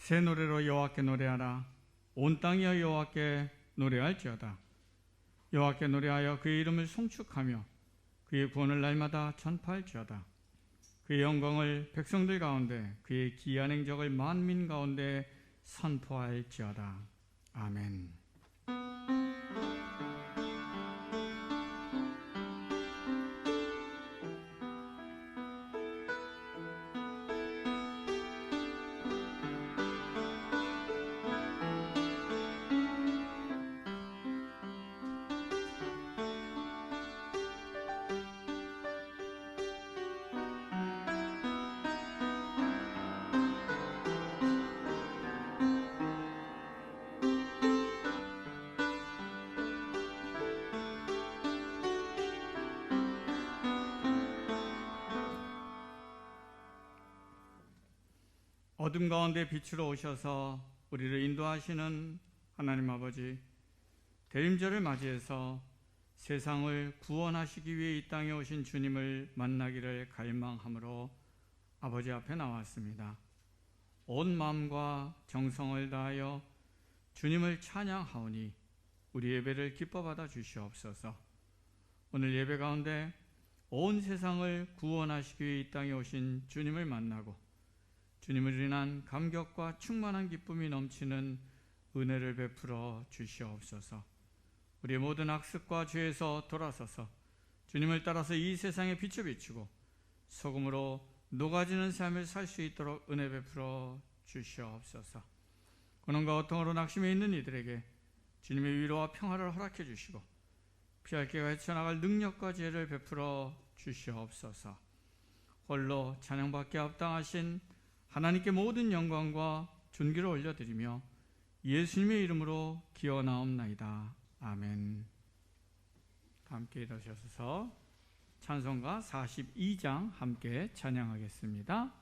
새 노래로 여호와께 노래하라. 온 땅이여 여호와께 노래할지어다. 여호와께 노래하여 그의 이름을 송축하며 그의 구원을 날마다 전파할지어다. 그의 영광을 백성들 가운데, 그의 기이한 행적을 만민 가운데 선포할지어다. 아멘. 어둠 가운데 빛으로 오셔서 우리를 인도하시는 하나님 아버지, 대림절을 맞이해서 세상을 구원하시기 위해 이 땅에 오신 주님을 만나기를 갈망함으로 아버지 앞에 나왔습니다. 온 마음과 정성을 다하여 주님을 찬양하오니 우리 예배를 기뻐 받아 주시옵소서. 오늘 예배 가운데 온 세상을 구원하시기 위해 이 땅에 오신 주님을 만나고 주님을 인한 감격과 충만한 기쁨이 넘치는 은혜를 베풀어 주시옵소서. 우리의 모든 악습과 죄에서 돌아서서 주님을 따라서 이 세상에 빛을 비추고 소금으로 녹아지는 삶을 살 수 있도록 은혜 베풀어 주시옵소서. 고난과 고통으로 낙심해 있는 이들에게 주님의 위로와 평화를 허락해 주시고 피할 길과 헤쳐나갈 능력과 지혜를 베풀어 주시옵소서. 홀로 찬양받기에 합당하신 하나님께 모든 영광과 존귀를 올려드리며 예수님의 이름으로 기원하옵나이다. 아멘. 함께 일어서셔서 찬송가 42장 함께 찬양하겠습니다.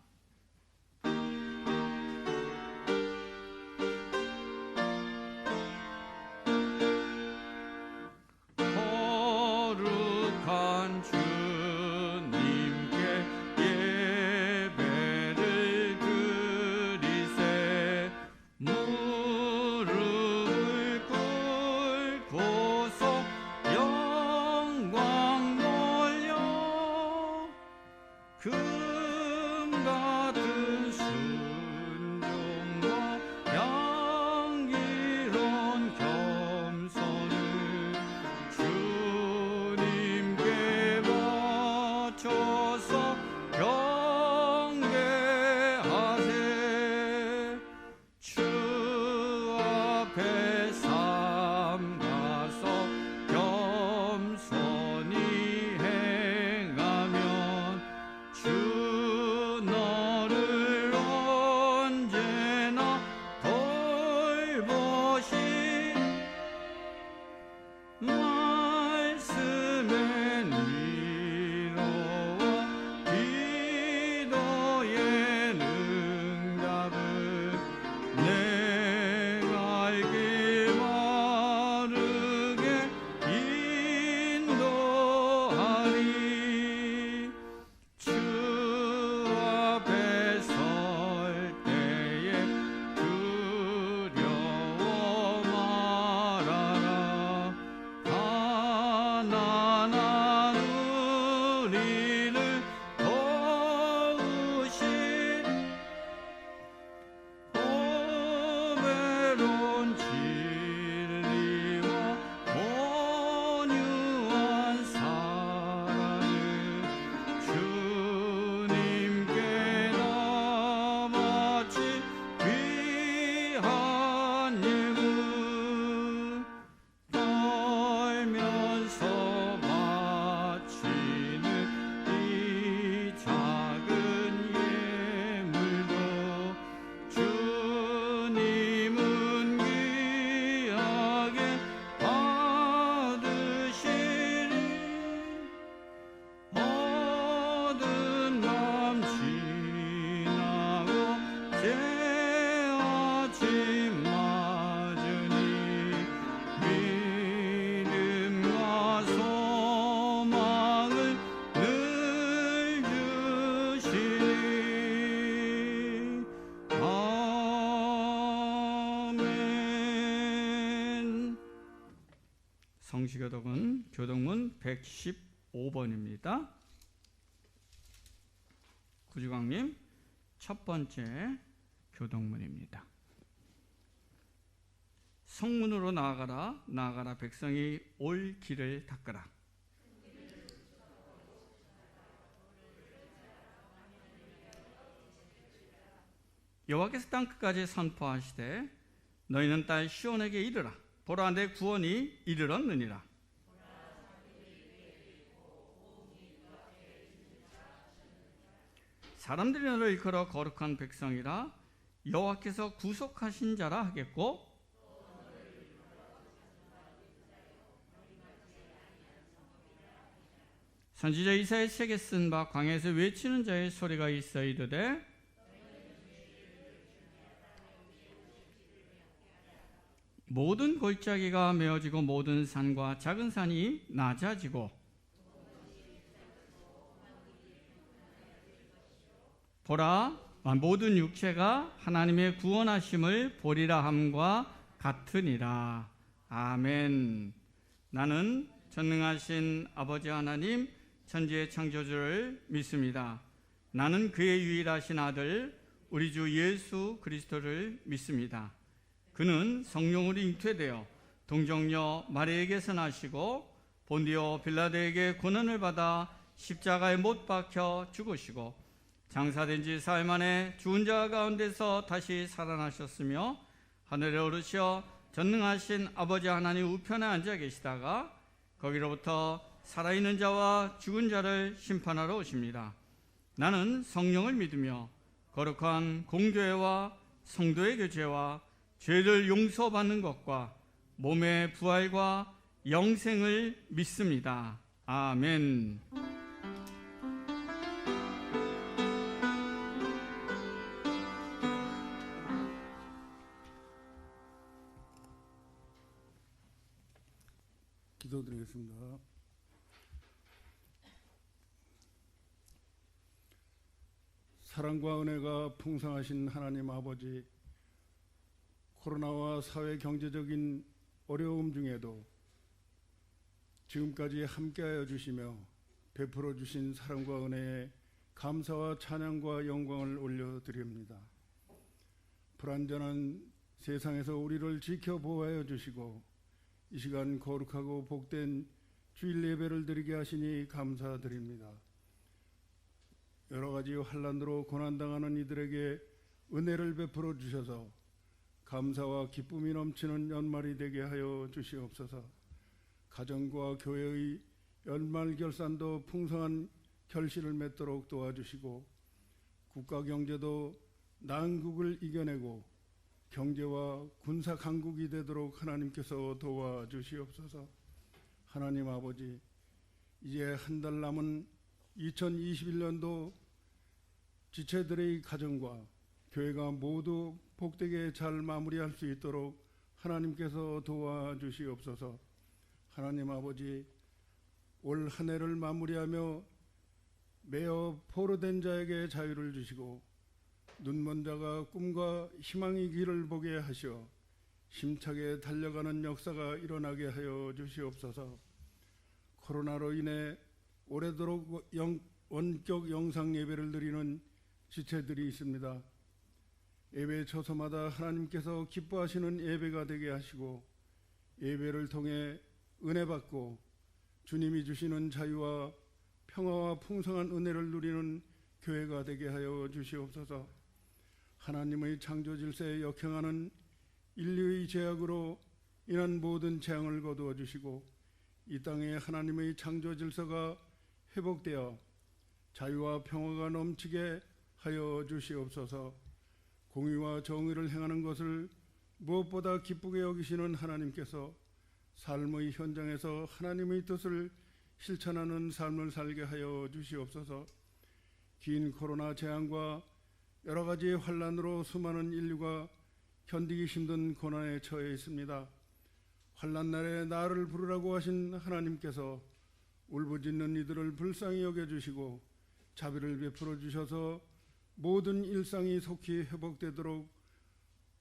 거룩한 성시교독은 교독문 115번입니다. 구주광님 첫 번째 교독문입니다. 성문으로 나아가라, 나아가라, 백성이 올 길을 닦으라. 여호와께서 땅 끝까지 선포하시되 너희는 딸 시온에게 이르라. 보라, 내 구원이 이르렀느니라. 사람들이 너를 일컬어 거룩한 백성이라 여호와께서 구속하신 자라 하겠고, 선지자 이사야에게 쓴 바 광야에서 외치는 자의 소리가 있어 이르되 모든 골짜기가 메어지고 모든 산과 작은 산이 낮아지고 보라, 모든 육체가 하나님의 구원하심을 보리라 함과 같으니라. 아멘. 나는 전능하신 아버지 하나님 천지의 창조주를 믿습니다. 나는 그의 유일하신 아들 우리 주 예수 그리스도를 믿습니다. 그는 성령으로 잉태되어 동정녀 마리아에게서 나시고 본디오 빌라도에게 고난을 받아 십자가에 못 박혀 죽으시고 장사된 지 사흘 만에 죽은 자 가운데서 다시 살아나셨으며 하늘에 오르시어 전능하신 아버지 하나님 우편에 앉아 계시다가 거기로부터 살아있는 자와 죽은 자를 심판하러 오십니다. 나는 성령을 믿으며 거룩한 공교회와 성도의 교제와 죄를 용서받는 것과 몸의 부활과 영생을 믿습니다. 아멘. 기도드리겠습니다. 사랑과 은혜가 풍성하신 하나님 아버지, 코로나와 사회 경제적인 어려움 중에도 지금까지 함께하여 주시며 베풀어 주신 사랑과 은혜에 감사와 찬양과 영광을 올려드립니다. 불완전한 세상에서 우리를 지켜 보호하여 주시고 이 시간 거룩하고 복된 주일 예배를 드리게 하시니 감사드립니다. 여러 가지 환난으로 고난당하는 이들에게 은혜를 베풀어 주셔서 감사와 기쁨이 넘치는 연말이 되게 하여 주시옵소서. 가정과 교회의 연말 결산도 풍성한 결실을 맺도록 도와주시고 국가 경제도 난국을 이겨내고 경제와 군사 강국이 되도록 하나님께서 도와주시옵소서. 하나님 아버지, 이제 한 달 남은 2021년도 지체들의 가정과 교회가 모두 복되게 잘 마무리할 수 있도록 하나님께서 도와주시옵소서. 하나님 아버지, 올 한 해를 마무리하며 매어 포로된 자에게 자유를 주시고 눈먼 자가 꿈과 희망의 길을 보게 하시어 힘차게 달려가는 역사가 일어나게 하여 주시옵소서. 코로나로 인해 오래도록 원격 영상 예배를 드리는 지체들이 있습니다. 예배 처소마다 하나님께서 기뻐하시는 예배가 되게 하시고 예배를 통해 은혜 받고 주님이 주시는 자유와 평화와 풍성한 은혜를 누리는 교회가 되게 하여 주시옵소서. 하나님의 창조 질서에 역행하는 인류의 죄악으로 인한 모든 재앙을 거두어 주시고 이 땅에 하나님의 창조 질서가 회복되어 자유와 평화가 넘치게 하여 주시옵소서. 공의와 정의를 행하는 것을 무엇보다 기쁘게 여기시는 하나님께서 삶의 현장에서 하나님의 뜻을 실천하는 삶을 살게 하여 주시옵소서. 긴 코로나 재앙과 여러 가지 환난으로 수많은 인류가 견디기 힘든 고난에 처해 있습니다. 환난 날에 나를 부르라고 하신 하나님께서 울부짖는 이들을 불쌍히 여겨주시고 자비를 베풀어 주셔서 모든 일상이 속히 회복되도록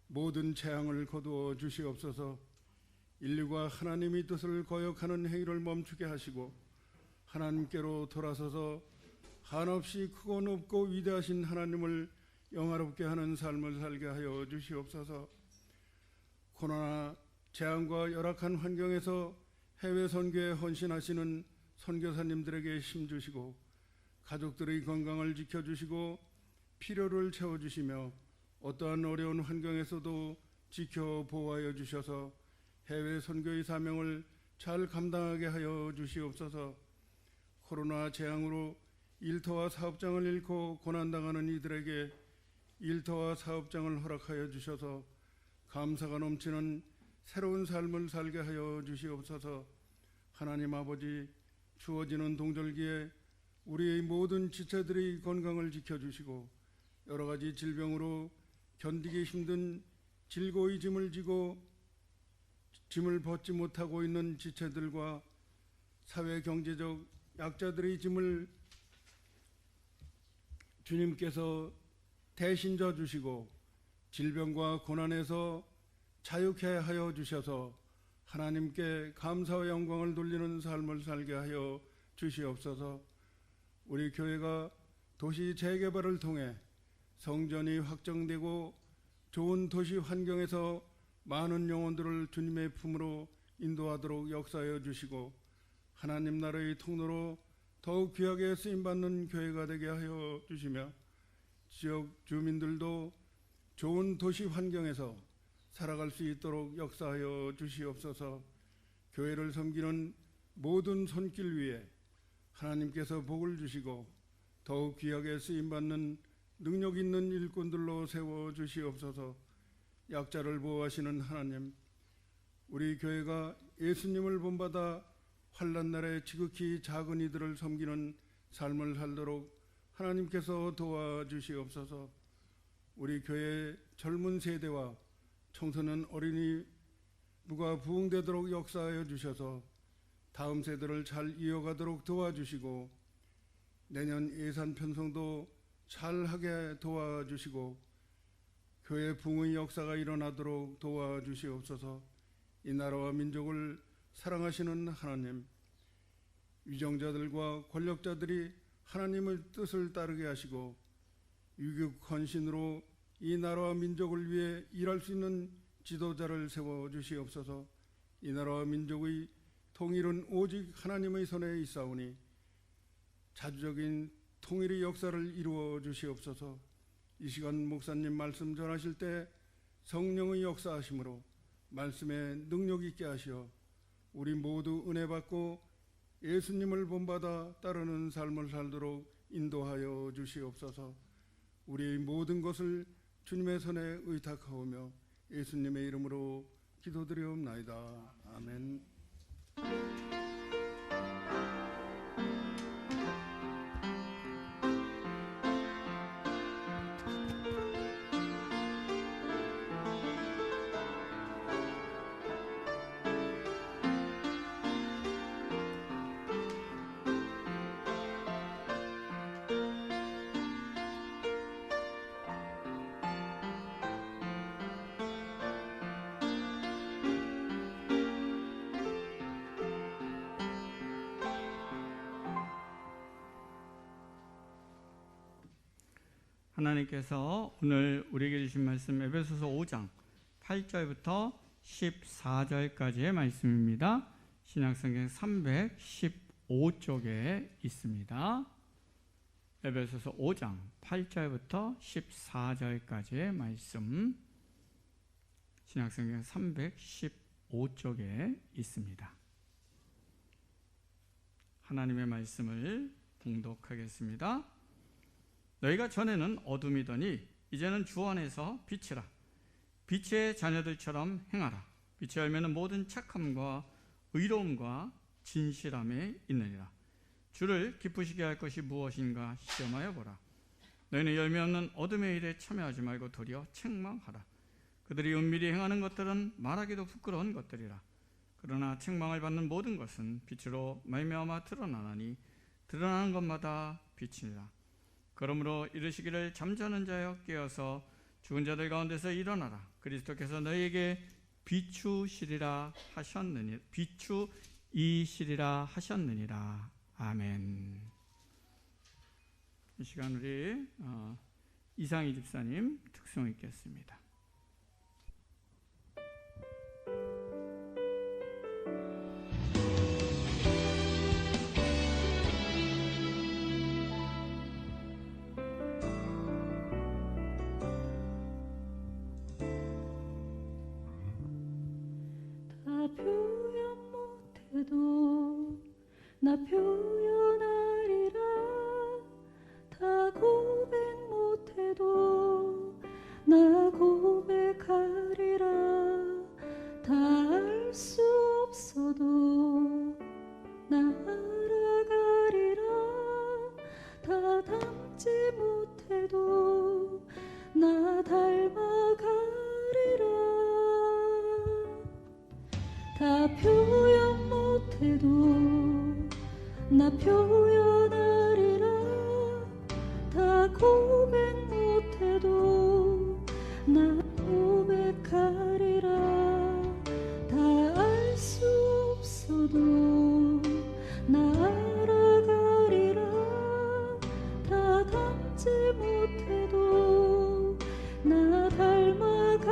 모든 재앙을 거두어 주시옵소서. 인류가 하나님의 뜻을 거역하는 행위를 멈추게 하시고 하나님께로 돌아서서 한없이 크고 높고 위대하신 하나님을 영화롭게 하는 삶을 살게 하여 주시옵소서. 코로나 재앙과 열악한 환경에서 해외 선교에 헌신하시는 선교사님들에게 힘 주시고 가족들의 건강을 지켜주시고 필요를 채워주시며 어떠한 어려운 환경에서도 지켜 보호하여 주셔서 해외 선교의 사명을 잘 감당하게 하여 주시옵소서. 코로나 재앙으로 일터와 사업장을 잃고 고난당하는 이들에게 일터와 사업장을 허락하여 주셔서 감사가 넘치는 새로운 삶을 살게 하여 주시옵소서. 하나님 아버지, 추워지는 동절기에 우리의 모든 지체들의 건강을 지켜주시고 여러 가지 질병으로 견디기 힘든 질고의 짐을 지고 짐을 벗지 못하고 있는 지체들과 사회 경제적 약자들의 짐을 주님께서 대신 져 주시고 질병과 고난에서 자유케 하여 주셔서 하나님께 감사와 영광을 돌리는 삶을 살게 하여 주시옵소서. 우리 교회가 도시 재개발을 통해 성전이 확정되고 좋은 도시 환경에서 많은 영혼들을 주님의 품으로 인도하도록 역사하여 주시고 하나님 나라의 통로로 더욱 귀하게 쓰임받는 교회가 되게 하여 주시며 지역 주민들도 좋은 도시 환경에서 살아갈 수 있도록 역사하여 주시옵소서. 교회를 섬기는 모든 손길 위에 하나님께서 복을 주시고 더욱 귀하게 쓰임받는 능력 있는 일꾼들로 세워 주시옵소서. 약자를 보호하시는 하나님, 우리 교회가 예수님을 본받아 환난 날에 지극히 작은 이들을 섬기는 삶을 살도록 하나님께서 도와주시옵소서. 우리 교회 젊은 세대와 청소년 어린이 부가 부흥되도록 역사하여 주셔서 다음 세대를 잘 이어가도록 도와주시고 내년 예산 편성도 잘하게 도와주시고 교회 부흥의 역사가 일어나도록 도와주시옵소서. 이 나라와 민족을 사랑하시는 하나님, 위정자들과 권력자들이 하나님의 뜻을 따르게 하시고 유격 헌신으로 이 나라와 민족을 위해 일할 수 있는 지도자를 세워 주시옵소서. 이 나라와 민족의 통일은 오직 하나님의 손에 있사오니 자주적인 통일의 역사를 이루어 주시옵소서. 이 시간 목사님 말씀 전하실 때 성령의 역사하심으로 말씀에 능력 있게 하시어 우리 모두 은혜 받고 예수님을 본받아 따르는 삶을 살도록 인도하여 주시옵소서. 우리의 모든 것을 주님의 손에 의탁하오며 예수님의 이름으로 기도드리옵나이다. 아멘. 하나님께서 오늘 우리에게 주신 말씀 에베소서 5장 8절부터 14절까지의 말씀입니다. 신약성경 315쪽에 있습니다. 에베소서 5장 8절부터 14절까지의 말씀, 신약성경 315쪽에 있습니다. 하나님의 말씀을 봉독하겠습니다. 너희가 전에는 어둠이더니 이제는 주 안에서 빛이라. 빛의 자녀들처럼 행하라. 빛의 열매는 모든 착함과 의로움과 진실함에 있느니라. 주를 기쁘시게 할 것이 무엇인가 시험하여 보라. 너희는 열매 없는 어둠의 일에 참여하지 말고 도리어 책망하라. 그들이 은밀히 행하는 것들은 말하기도 부끄러운 것들이라. 그러나 책망을 받는 모든 것은 빛으로 말미암아 드러나나니 드러나는 것마다 빛이니라. 그러므로 이르시기를 잠자는 자여 깨어서 죽은 자들 가운데서 일어나라. 그리스도께서 너희에게 비추이시리라 하셨느니라. 아멘. 이 시간 우리 이상희 집사님 특송 읽겠습니다. 표현 못해도 나 표현하리라. 다 고백 못해도 나 고백하리라. 다 알 수 없어도 나 알아가리라. 다 닮지 못해도 나 닮아가리라. 다 표현 못해도 나 표현하리라. 다 고백 못해도 나 고백하리라. 다 알 수 없어도 나 알아가리라. 다 닮지 못해도 나 닮아가리라.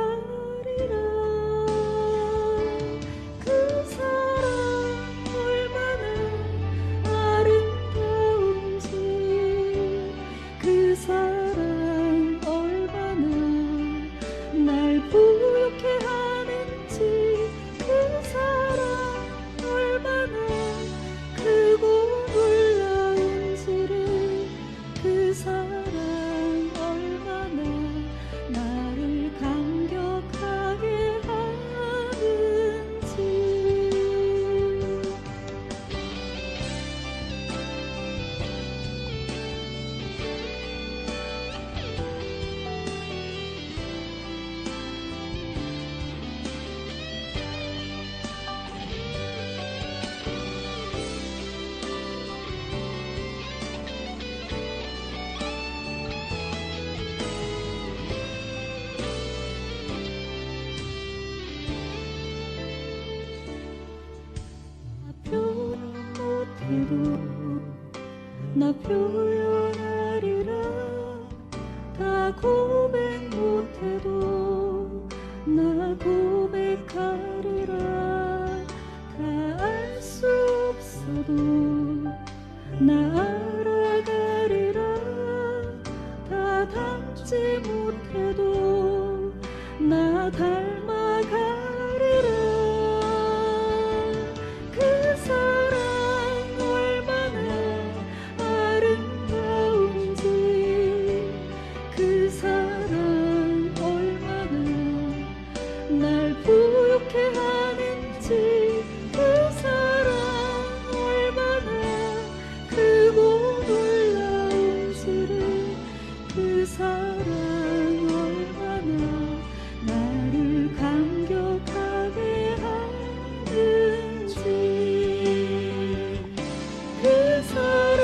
나 표현하리라. 다 고백 못해도 나 고백하리라. 다 알 수 없어도 나 알아가리라. 다 닮지 못해도 나 닮아가리라. 그 사랑 그 사랑 얼마나 날 부욕해 하는지. 그 사랑 얼마나 크고 놀라운지를. 그 사랑 얼마나 나를 감격하게 하는지. 그 사랑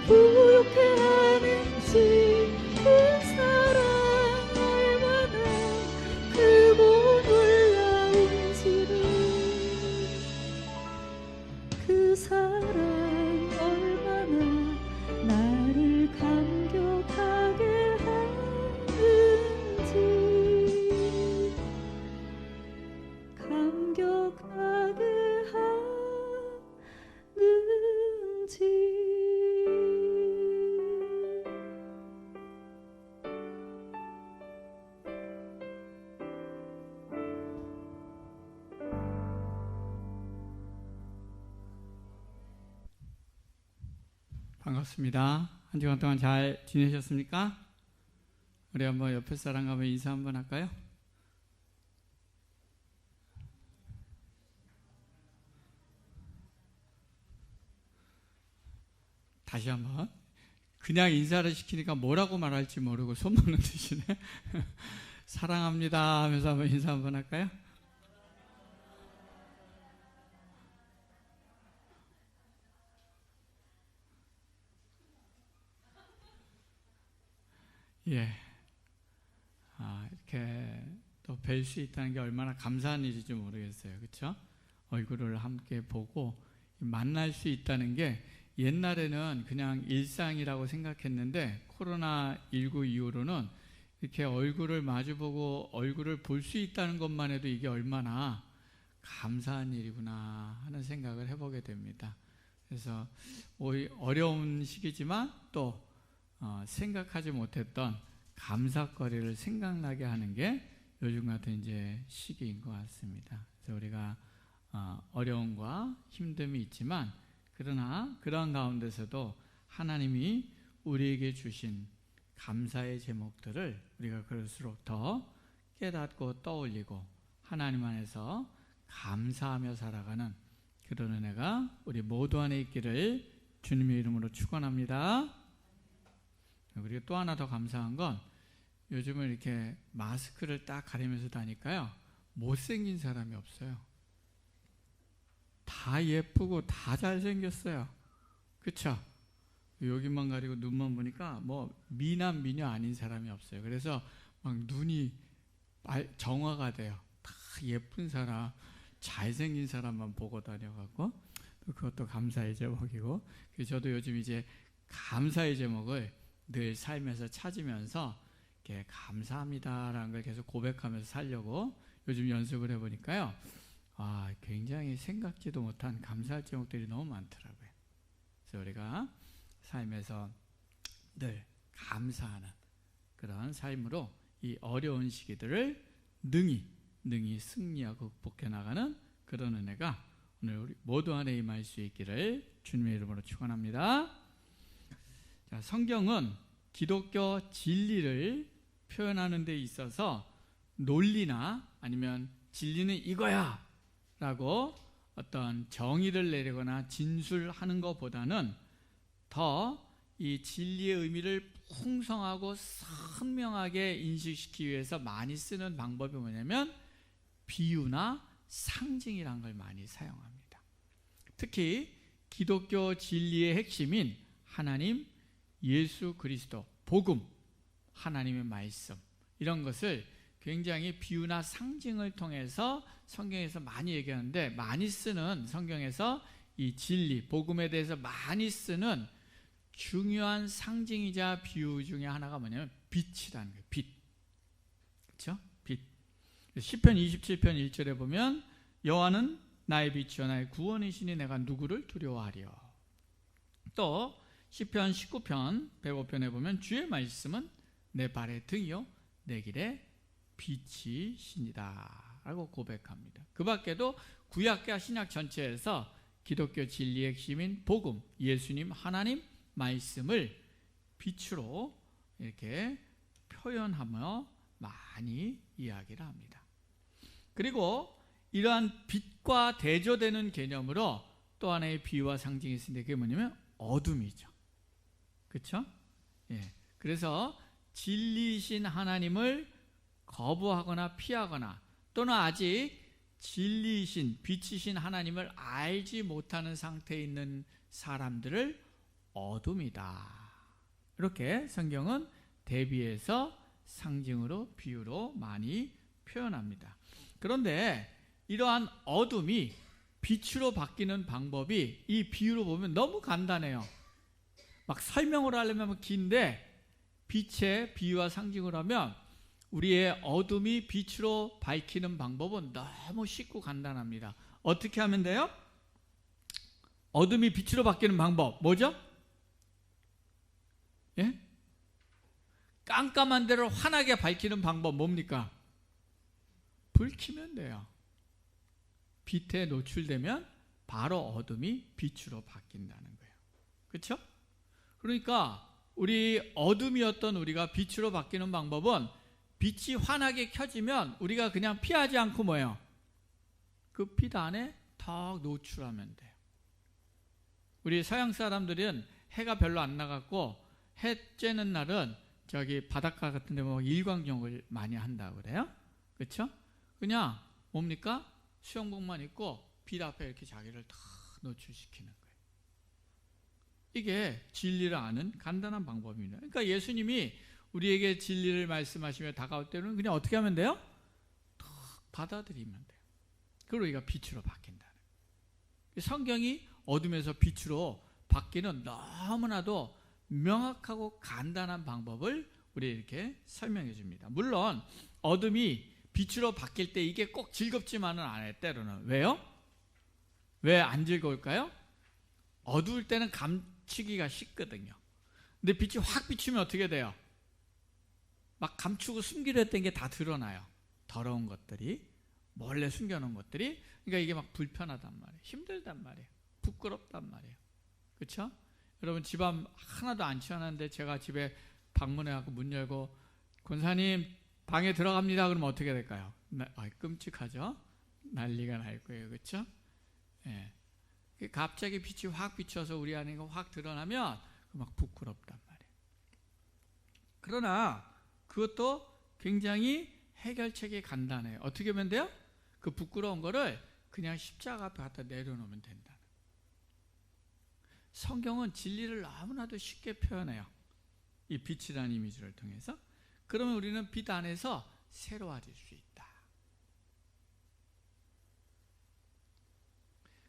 부욕해 하는지. 그 사랑 얼마나 크고 놀라운지를. 그 사랑 얼마나 나를 감격하게 하는지. 감격하게 하는지. 반갑습니다. 한 주간 동안 잘 지내셨습니까? 우리 한번 옆에 사람과 한번 인사 한번 할까요? 다시 한번. 그냥 인사를 시키니까 뭐라고 말할지 모르고 손먹는 듯이네. 사랑합니다 하면서 한번 인사 한번 할까요? 예, 이렇게 또 뵐 수 있다는 게 얼마나 감사한 일인지 모르겠어요. 그렇죠? 얼굴을 함께 보고 만날 수 있다는 게 옛날에는 그냥 일상이라고 생각했는데 코로나19 이후로는 이렇게 얼굴을 마주보고 얼굴을 볼 수 있다는 것만 해도 이게 얼마나 감사한 일이구나 하는 생각을 해보게 됩니다. 그래서 어려운 시기지만 또 생각하지 못했던 감사거리를 생각나게 하는 게 요즘 같은 이제 시기인 것 같습니다. 그래서 우리가 어려움과 힘듦이 있지만 그러나 그러한 가운데서도 하나님이 우리에게 주신 감사의 제목들을 우리가 그럴수록 더 깨닫고 떠올리고 하나님 안에서 감사하며 살아가는 그런 은혜가 우리 모두 안에 있기를 주님의 이름으로 축원합니다. 그리고 또 하나 더 감사한 건 요즘은 이렇게 마스크를 딱 가리면서 다니까요, 못생긴 사람이 없어요. 다 예쁘고 다 잘생겼어요. 그쵸? 여기만 가리고 눈만 보니까 뭐 미남 미녀 아닌 사람이 없어요. 그래서 막 눈이 정화가 돼요. 다 예쁜 사람, 잘생긴 사람만 보고 다녀갖고 그것도 감사의 제목이고, 저도 요즘 이제 감사의 제목을 늘 삶에서 찾으면서 이렇게 감사합니다라는 걸 계속 고백하면서 살려고 요즘 연습을 해보니까요, 굉장히 생각지도 못한 감사할 제목들이 너무 많더라고요. 그래서 우리가 삶에서 늘 감사하는 그런 삶으로 이 어려운 시기들을 능히 승리하고 극복해 나가는 그런 은혜가 오늘 우리 모두 안에 임할 수 있기를 주님의 이름으로 축원합니다. 자, 성경은 기독교 진리를 표현하는 데 있어서 논리나 아니면 진리는 이거야 라고 어떤 정의를 내리거나 진술하는 것보다는 더 이 진리의 의미를 풍성하고 선명하게 인식시키기 위해서 많이 쓰는 방법이 뭐냐면 비유나 상징이라는 걸 많이 사용합니다. 특히 기독교 진리의 핵심인 하나님, 예수 그리스도, 복음, 하나님의 말씀, 이런 것을 굉장히 비유나 상징을 통해서 성경에서 많이 얘기하는데, 많이 쓰는 성경에서 이 진리, 복음에 대해서 많이 쓰는 중요한 상징이자 비유 중에 하나가 뭐냐면 빛이라는 거예요. 빛. 그렇죠? 빛. 시편 27편 1절에 보면 여호와는 나의 빛이요 나의 구원이시니 내가 누구를 두려워하리요. 또 시편 19편 105편에 보면 주의 말씀은 내 발의 등이요 내 길의 빛이시니다 라고 고백합니다. 그 밖에도 구약과 신약 전체에서 기독교 진리의 핵심인 복음, 예수님, 하나님 말씀을 빛으로 이렇게 표현하며 많이 이야기를 합니다. 그리고 이러한 빛과 대조되는 개념으로 또 하나의 비유와 상징이 있는데 그게 뭐냐면 어둠이죠. 그렇죠? 예. 그래서 진리이신 하나님을 거부하거나 피하거나 또는 아직 진리이신 빛이신 하나님을 알지 못하는 상태에 있는 사람들을 어둠이다. 이렇게 성경은 대비해서 상징으로 비유로 많이 표현합니다. 그런데 이러한 어둠이 빛으로 바뀌는 방법이 이 비유로 보면 너무 간단해요. 막 설명을 하려면 긴데 빛의 비유와 상징을 하면 우리의 어둠이 빛으로 밝히는 방법은 너무 쉽고 간단합니다. 어떻게 하면 돼요? 어둠이 빛으로 바뀌는 방법 뭐죠? 예? 깜깜한 데를 환하게 밝히는 방법 뭡니까? 불 켜면 돼요. 빛에 노출되면 바로 어둠이 빛으로 바뀐다는 거예요. 그렇죠? 그러니까 우리 어둠이었던 우리가 빛으로 바뀌는 방법은 빛이 환하게 켜지면 우리가 그냥 피하지 않고 뭐예요? 그 빛 안에 더 노출하면 돼요. 우리 서양 사람들은 해가 별로 안 나갔고 해 쬐는 날은 저기 바닷가 같은 데 뭐 일광욕을 많이 한다고 그래요. 그렇죠? 그냥 뭡니까? 수영복만 입고 빛 앞에 이렇게 자기를 다 노출시키는 거예요. 이게 진리를 아는 간단한 방법입니다. 그러니까 예수님이 우리에게 진리를 말씀하시며 다가올 때는 그냥 어떻게 하면 돼요? 탁 받아들이면 돼요. 그리고 우리가 빛으로 바뀐다는 거예요. 성경이 어둠에서 빛으로 바뀌는 너무나도 명확하고 간단한 방법을 우리 이렇게 설명해 줍니다. 물론 어둠이 빛으로 바뀔 때 이게 꼭 즐겁지만은 않아요. 때로는. 왜요? 왜 안 즐거울까요? 어두울 때는 감추기가 쉽거든요. 근데 빛이 확 비추면 어떻게 돼요? 막 감추고 숨기려 했던 게 다 드러나요. 더러운 것들이, 몰래 숨겨놓은 것들이. 그러니까 이게 막 불편하단 말이에요. 힘들단 말이에요. 부끄럽단 말이에요. 그렇죠? 여러분 집안 하나도 안 치워놨는데 제가 집에 방문해갖고 문 열고 권사님 방에 들어갑니다. 그러면 어떻게 될까요? 끔찍하죠? 난리가 날 거예요. 그렇죠? 예. 갑자기 빛이 확 비춰서 우리 안에 확 드러나면 막 부끄럽단 말이에요. 그러나 그것도 굉장히 해결책이 간단해요. 어떻게 하면 돼요? 그 부끄러운 거를 그냥 십자가 앞에 갖다 내려놓으면 된다. 성경은 진리를 너무나도 쉽게 표현해요. 이 빛이라는 이미지를 통해서. 그러면 우리는 빛 안에서 새로워질 수 있다.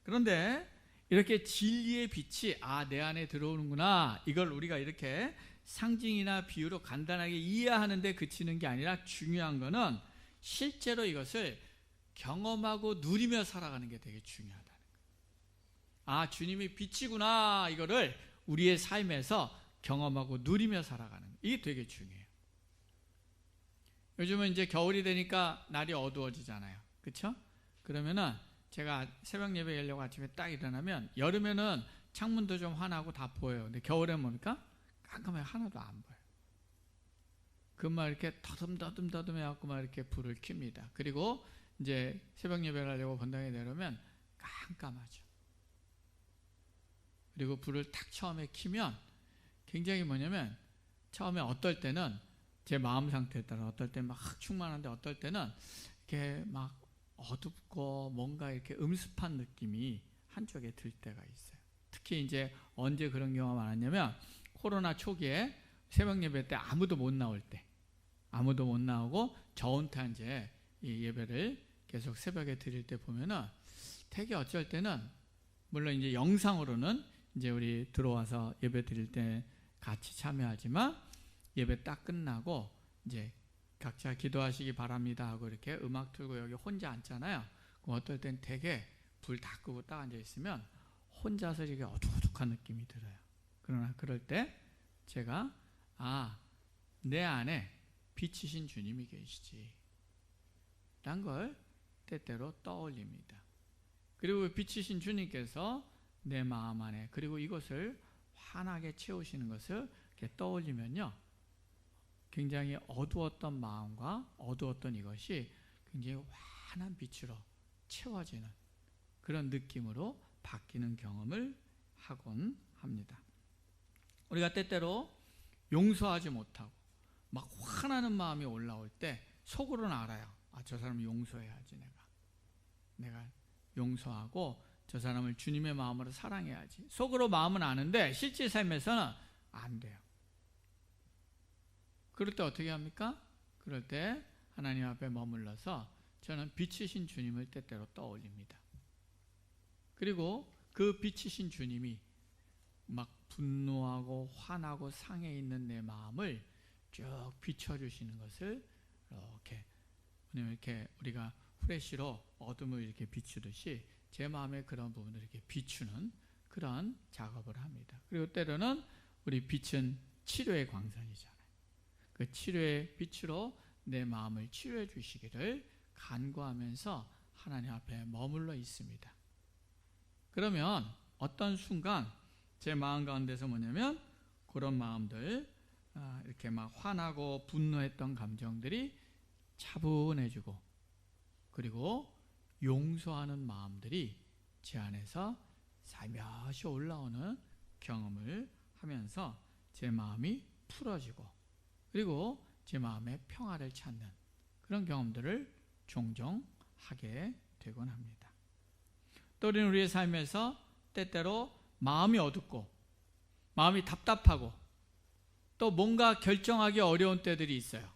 그런데 이렇게 진리의 빛이 내 안에 들어오는구나. 이걸 우리가 이렇게 상징이나 비유로 간단하게 이해하는데 그치는 게 아니라 중요한 거는 실제로 이것을 경험하고 누리며 살아가는 게 되게 중요하다는 거예요. 주님이 빛이구나. 이거를 우리의 삶에서 경험하고 누리며 살아가는 거. 이게 되게 중요해요. 요즘은 이제 겨울이 되니까 날이 어두워지잖아요. 그렇죠? 그러면은 제가 새벽 예배 열려고 아침에 딱 일어나면 여름에는 창문도 좀 환하고 다 보여요. 근데 겨울에 뭡니까? 깜깜하게 하나도 안 보여요. 그만 이렇게 더듬더듬 해갖고 막 이렇게 불을 켭니다. 그리고 이제 새벽 예배를 하려고 건당에 내려오면 깜깜하죠. 그리고 불을 탁 처음에 켜면 굉장히 뭐냐면 처음에 어떨 때는 제 마음 상태에 따라 어떨 때는 막 충만한데 어떨 때는 이렇게 막 어둡고 뭔가 이렇게 음습한 느낌이 한쪽에 들 때가 있어요. 특히 이제 언제 그런 경우가 많았냐면 코로나 초기에 새벽 예배 때 아무도 못 나올 때, 아무도 못 나오고 저 혼자 이제 이 예배를 계속 새벽에 드릴 때 보면은 되게 어쩔 때는 물론 이제 영상으로는 이제 우리 들어와서 예배 드릴 때 같이 참여하지만 예배 딱 끝나고 이제 각자 기도하시기 바랍니다 하고 이렇게 음악 틀고 여기 혼자 앉잖아요. 그럼 어떨 땐 되게 불 다 끄고 딱 앉아 있으면 혼자서 이렇게 어둑어둑한 느낌이 들어요. 그러나 그럴 때 제가 내 안에 빛이신 주님이 계시지 라는 걸 때때로 떠올립니다. 그리고 빛이신 주님께서 내 마음 안에 그리고 이것을 환하게 채우시는 것을 이렇게 떠올리면요, 굉장히 어두웠던 마음과 어두웠던 이것이 굉장히 환한 빛으로 채워지는 그런 느낌으로 바뀌는 경험을 하곤 합니다. 우리가 때때로 용서하지 못하고 막 화나는 마음이 올라올 때 속으로는 알아요. 저 사람을 용서해야지. 내가 용서하고 저 사람을 주님의 마음으로 사랑해야지. 속으로 마음은 아는데 실제 삶에서는 안 돼요. 그럴 때 어떻게 합니까? 그럴 때 하나님 앞에 머물러서 저는 빛이신 주님을 때때로 떠올립니다. 그리고 그 빛이신 주님이 막 분노하고 화나고 상해 있는 내 마음을 쭉 비춰주시는 것을 이렇게 우리가 후레쉬로 어둠을 이렇게 비추듯이 제 마음의 그런 부분을 이렇게 비추는 그런 작업을 합니다. 그리고 때로는 우리 빛은 치료의 광선이잖아요. 그 치료의 빛으로 내 마음을 치료해 주시기를 간구하면서 하나님 앞에 머물러 있습니다. 그러면 어떤 순간 제 마음 가운데서 뭐냐면 그런 마음들, 이렇게 막 화나고 분노했던 감정들이 차분해지고 그리고 용서하는 마음들이 제 안에서 살며시 올라오는 경험을 하면서 제 마음이 풀어지고 그리고 제 마음의 평화를 찾는 그런 경험들을 종종 하게 되곤 합니다. 또 우리의 삶에서 때때로 마음이 어둡고 마음이 답답하고 또 뭔가 결정하기 어려운 때들이 있어요.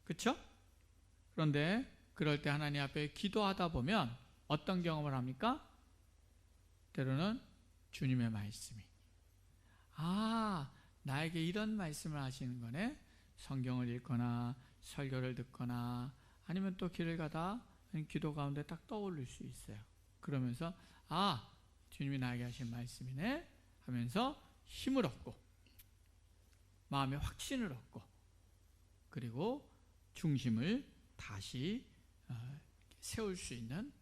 그렇죠? 그런데 그럴 때 하나님 앞에 기도하다 보면 어떤 경험을 합니까? 때로는 주님의 말씀이 나에게 이런 말씀을 하시는 거네. 성경을 읽거나 설교를 듣거나 아니면 또 길을 가다 기도 가운데 딱 떠오를 수 있어요. 그러면서 주님이 나에게 하신 말씀이네 하면서 힘을 얻고 마음의 확신을 얻고 그리고 중심을 다시 세울 수 있는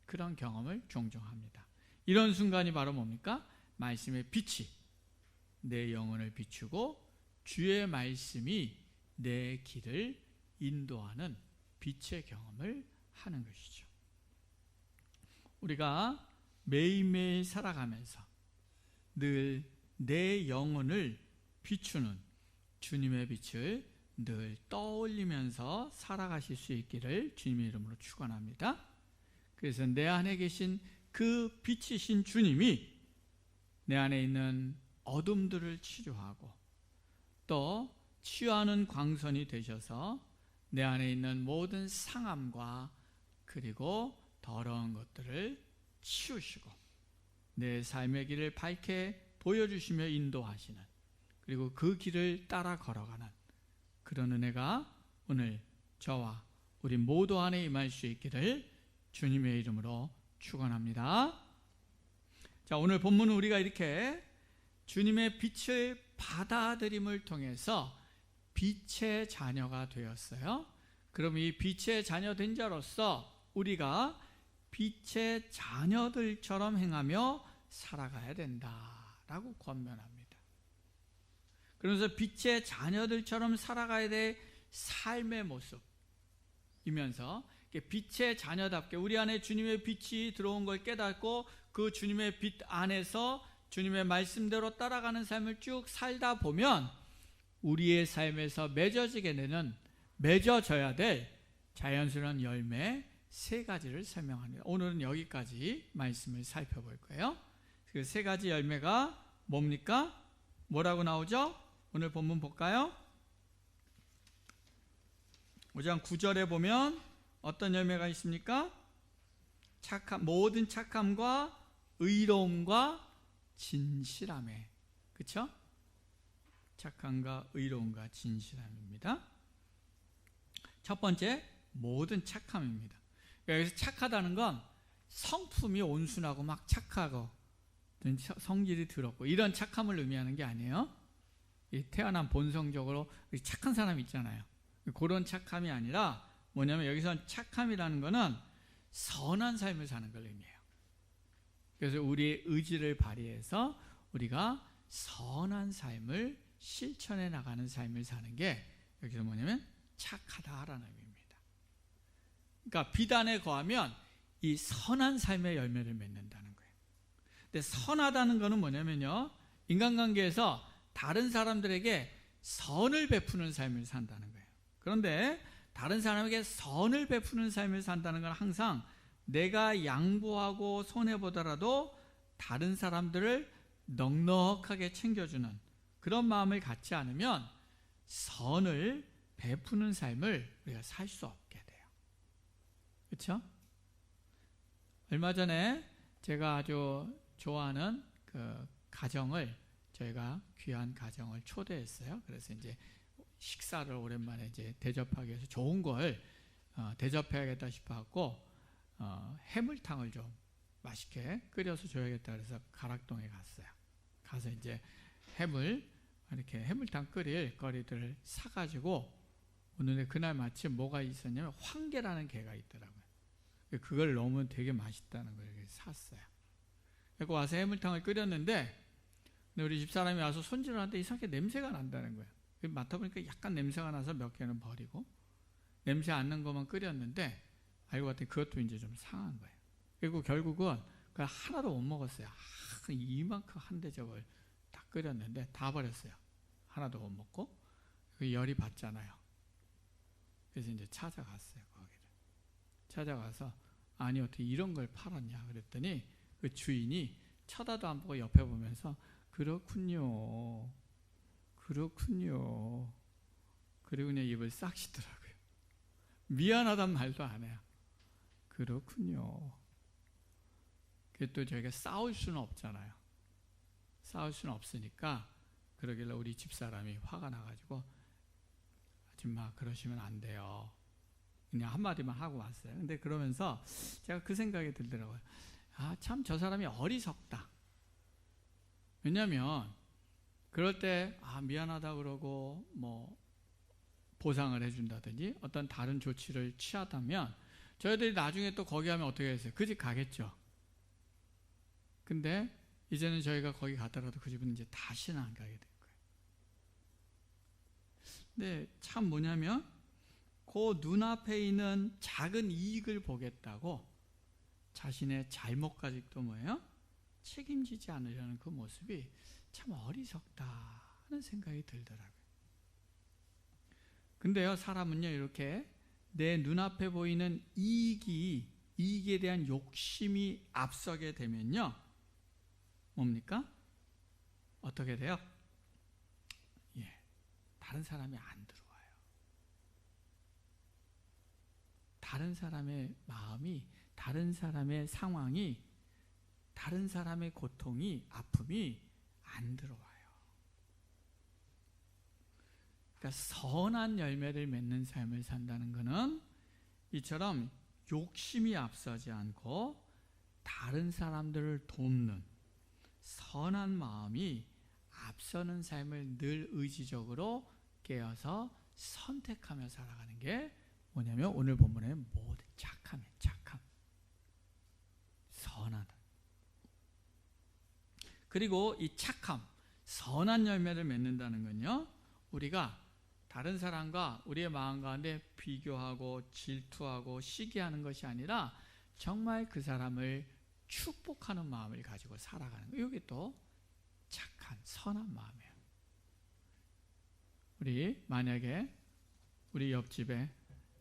그런 경험을 종종 합니다. 이런 순간이 바로 뭡니까? 말씀의 빛이 내 영혼을 비추고 주의 말씀이 내 길을 인도하는 빛의 경험을 하는 것이죠. 우리가 매일매일 살아가면서 늘 내 영혼을 비추는 주님의 빛을 늘 떠올리면서 살아가실 수 있기를 주님의 이름으로 축원합니다. 그래서 내 안에 계신 그 빛이신 주님이 내 안에 있는 어둠들을 치료하고 또 치유하는 광선이 되셔서 내 안에 있는 모든 상함과 그리고 더러운 것들을 치우시고 내 삶의 길을 밝게 보여주시며 인도하시는 그리고 그 길을 따라 걸어가는 그런 은혜가 오늘 저와 우리 모두 안에 임할 수 있기를 주님의 이름으로 축원합니다. 자, 오늘 본문은 우리가 이렇게 주님의 빛을 받아들임을 통해서 빛의 자녀가 되었어요. 그럼 이 빛의 자녀 된 자로서 우리가 빛의 자녀들처럼 행하며 살아가야 된다라고 권면합니다. 그러면서 빛의 자녀들처럼 살아가야 될 삶의 모습이면서 빛의 자녀답게 우리 안에 주님의 빛이 들어온 걸 깨닫고 그 주님의 빛 안에서 주님의 말씀대로 따라가는 삶을 쭉 살다 보면 우리의 삶에서 맺어져야 될 자연스러운 열매 3가지를 설명합니다. 오늘은 여기까지 말씀을 살펴볼 거예요. 그 3가지 열매가 뭡니까? 뭐라고 나오죠? 오늘 본문 볼까요? 5장 9절에 보면 어떤 열매가 있습니까? 모든 착함과 의로움과 진실함에, 그렇죠? 착함과 의로움과 진실함입니다. 첫 번째, 모든 착함입니다. 여기서 착하다는 건 성품이 온순하고 막 착하고 성질이 더럽고 이런 착함을 의미하는 게 아니에요. 태어난 본성적으로 착한 사람 있잖아요. 그런 착함이 아니라 뭐냐면 여기서 착함이라는 거는 선한 삶을 사는 걸 의미해요. 그래서 우리의 의지를 발휘해서 우리가 선한 삶을 실천해 나가는 삶을 사는 게 여기서 뭐냐면 착하다라는 의미입니다. 그러니까 비단에 거하면 이 선한 삶의 열매를 맺는다는 거예요. 근데 선하다는 거는 뭐냐면요, 인간관계에서 다른 사람들에게 선을 베푸는 삶을 산다는 거예요. 그런데 다른 사람에게 선을 베푸는 삶을 산다는 건 항상 내가 양보하고 손해보더라도 다른 사람들을 넉넉하게 챙겨주는 그런 마음을 갖지 않으면 선을 베푸는 삶을 우리가 살 수 없게 돼요. 그렇죠? 얼마 전에 제가 아주 좋아하는 그 가정을, 저희가 귀한 가정을 초대했어요. 그래서 이제 식사를 오랜만에 이제 대접하기 위해서 좋은 걸 대접해야겠다 싶어갖고 해물탕을 좀 맛있게 끓여서 줘야겠다 그래서 가락동에 갔어요. 가서 이제 이렇게 해물탕 끓일 거리들을 사가지고 오늘 그날 마침 뭐가 있었냐면 황게라는 게가 있더라고요. 그걸 넣으면 되게 맛있다는 걸 샀어요. 그리고 와서 해물탕을 끓였는데 우리 집사람이 와서 손질을 하는데 이상하게 냄새가 난다는 거예요. 맡아보니까 약간 냄새가 나서 몇 개는 버리고 냄새 안 나는 것만 끓였는데 알고 봤더니 그것도 이제 좀 상한 거예요. 그리고 결국은 그걸 하나도 못 먹었어요. 이만큼 한 대접을 다 끓였는데 다 버렸어요. 하나도 못 먹고. 열이 받잖아요. 그래서 이제 찾아갔어요. 거기를 찾아가서 아니 어떻게 이런 걸 팔았냐 그랬더니 그 주인이 쳐다도 안 보고 옆에 보면서 그렇군요. 그렇군요. 그리고 그냥 입을 싹 씻더라고요. 미안하단 말도 안 해요. 그렇군요. 그게 또 저희가 싸울 수는 없잖아요. 싸울 수는 없으니까 그러길래 우리 집사람이 화가 나가지고 아줌마 그러시면 안 돼요. 그냥 한마디만 하고 왔어요. 근데 그러면서 제가 그 생각이 들더라고요. 아, 참 저 사람이 어리석다. 왜냐하면 그럴 때 미안하다 그러고 뭐 보상을 해준다든지 어떤 다른 조치를 취하다면 저희들이 나중에 또 거기 하면 어떻게 했어요? 그 집 가겠죠. 근데 이제는 저희가 거기 가더라도 그 집은 이제 다시는 안 가게 될 거예요. 근데 참 뭐냐면 그 눈앞에 있는 작은 이익을 보겠다고 자신의 잘못까지도 뭐예요? 책임지지 않으려는 그 모습이 참 어리석다 하는 생각이 들더라고요. 근데요, 사람은요, 이렇게 내 눈앞에 보이는 이익에 대한 욕심이 앞서게 되면요, 뭡니까? 어떻게 돼요? 다른 사람이 안 들어와요. 다른 사람의 마음이, 다른 사람의 상황이, 다른 사람의 고통이, 아픔이 안 들어와요. 그러니까 선한 열매를 맺는 삶을 산다는 것은 이처럼 욕심이 앞서지 않고 다른 사람들을 돕는 선한 마음이 앞서는 삶을 늘 의지적으로 깨어서 선택하며 살아가는 게 뭐냐면 오늘 본문의 모든 착함이에요. 착함. 선하다. 그리고 이 착함, 선한 열매를 맺는다는 건요, 우리가 다른 사람과 우리의 마음 가운데 비교하고 질투하고 시기하는 것이 아니라 정말 그 사람을 축복하는 마음을 가지고 살아가는 거예요. 이게 또 착한 선한 마음이에요. 우리 만약에 우리 옆집에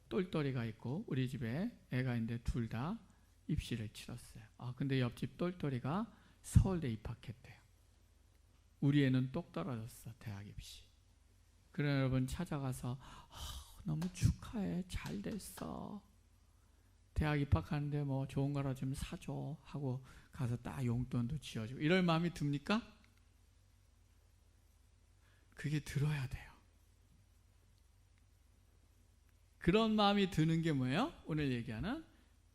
똘똘이가 있고 우리 집에 애가 있는데 둘 다 입시를 치렀어요. 근데 옆집 똘똘이가 서울대 입학했대요. 우리 애는 똑 떨어졌어. 대학 입시. 그래 여러분 찾아가서 너무 축하해. 잘 됐어. 대학 입학하는데 뭐 좋은 거라 좀 사줘 하고 가서 딱 용돈도 지어주고 이럴 마음이 듭니까? 그게 들어야 돼요. 그런 마음이 드는 게 뭐예요? 오늘 얘기하는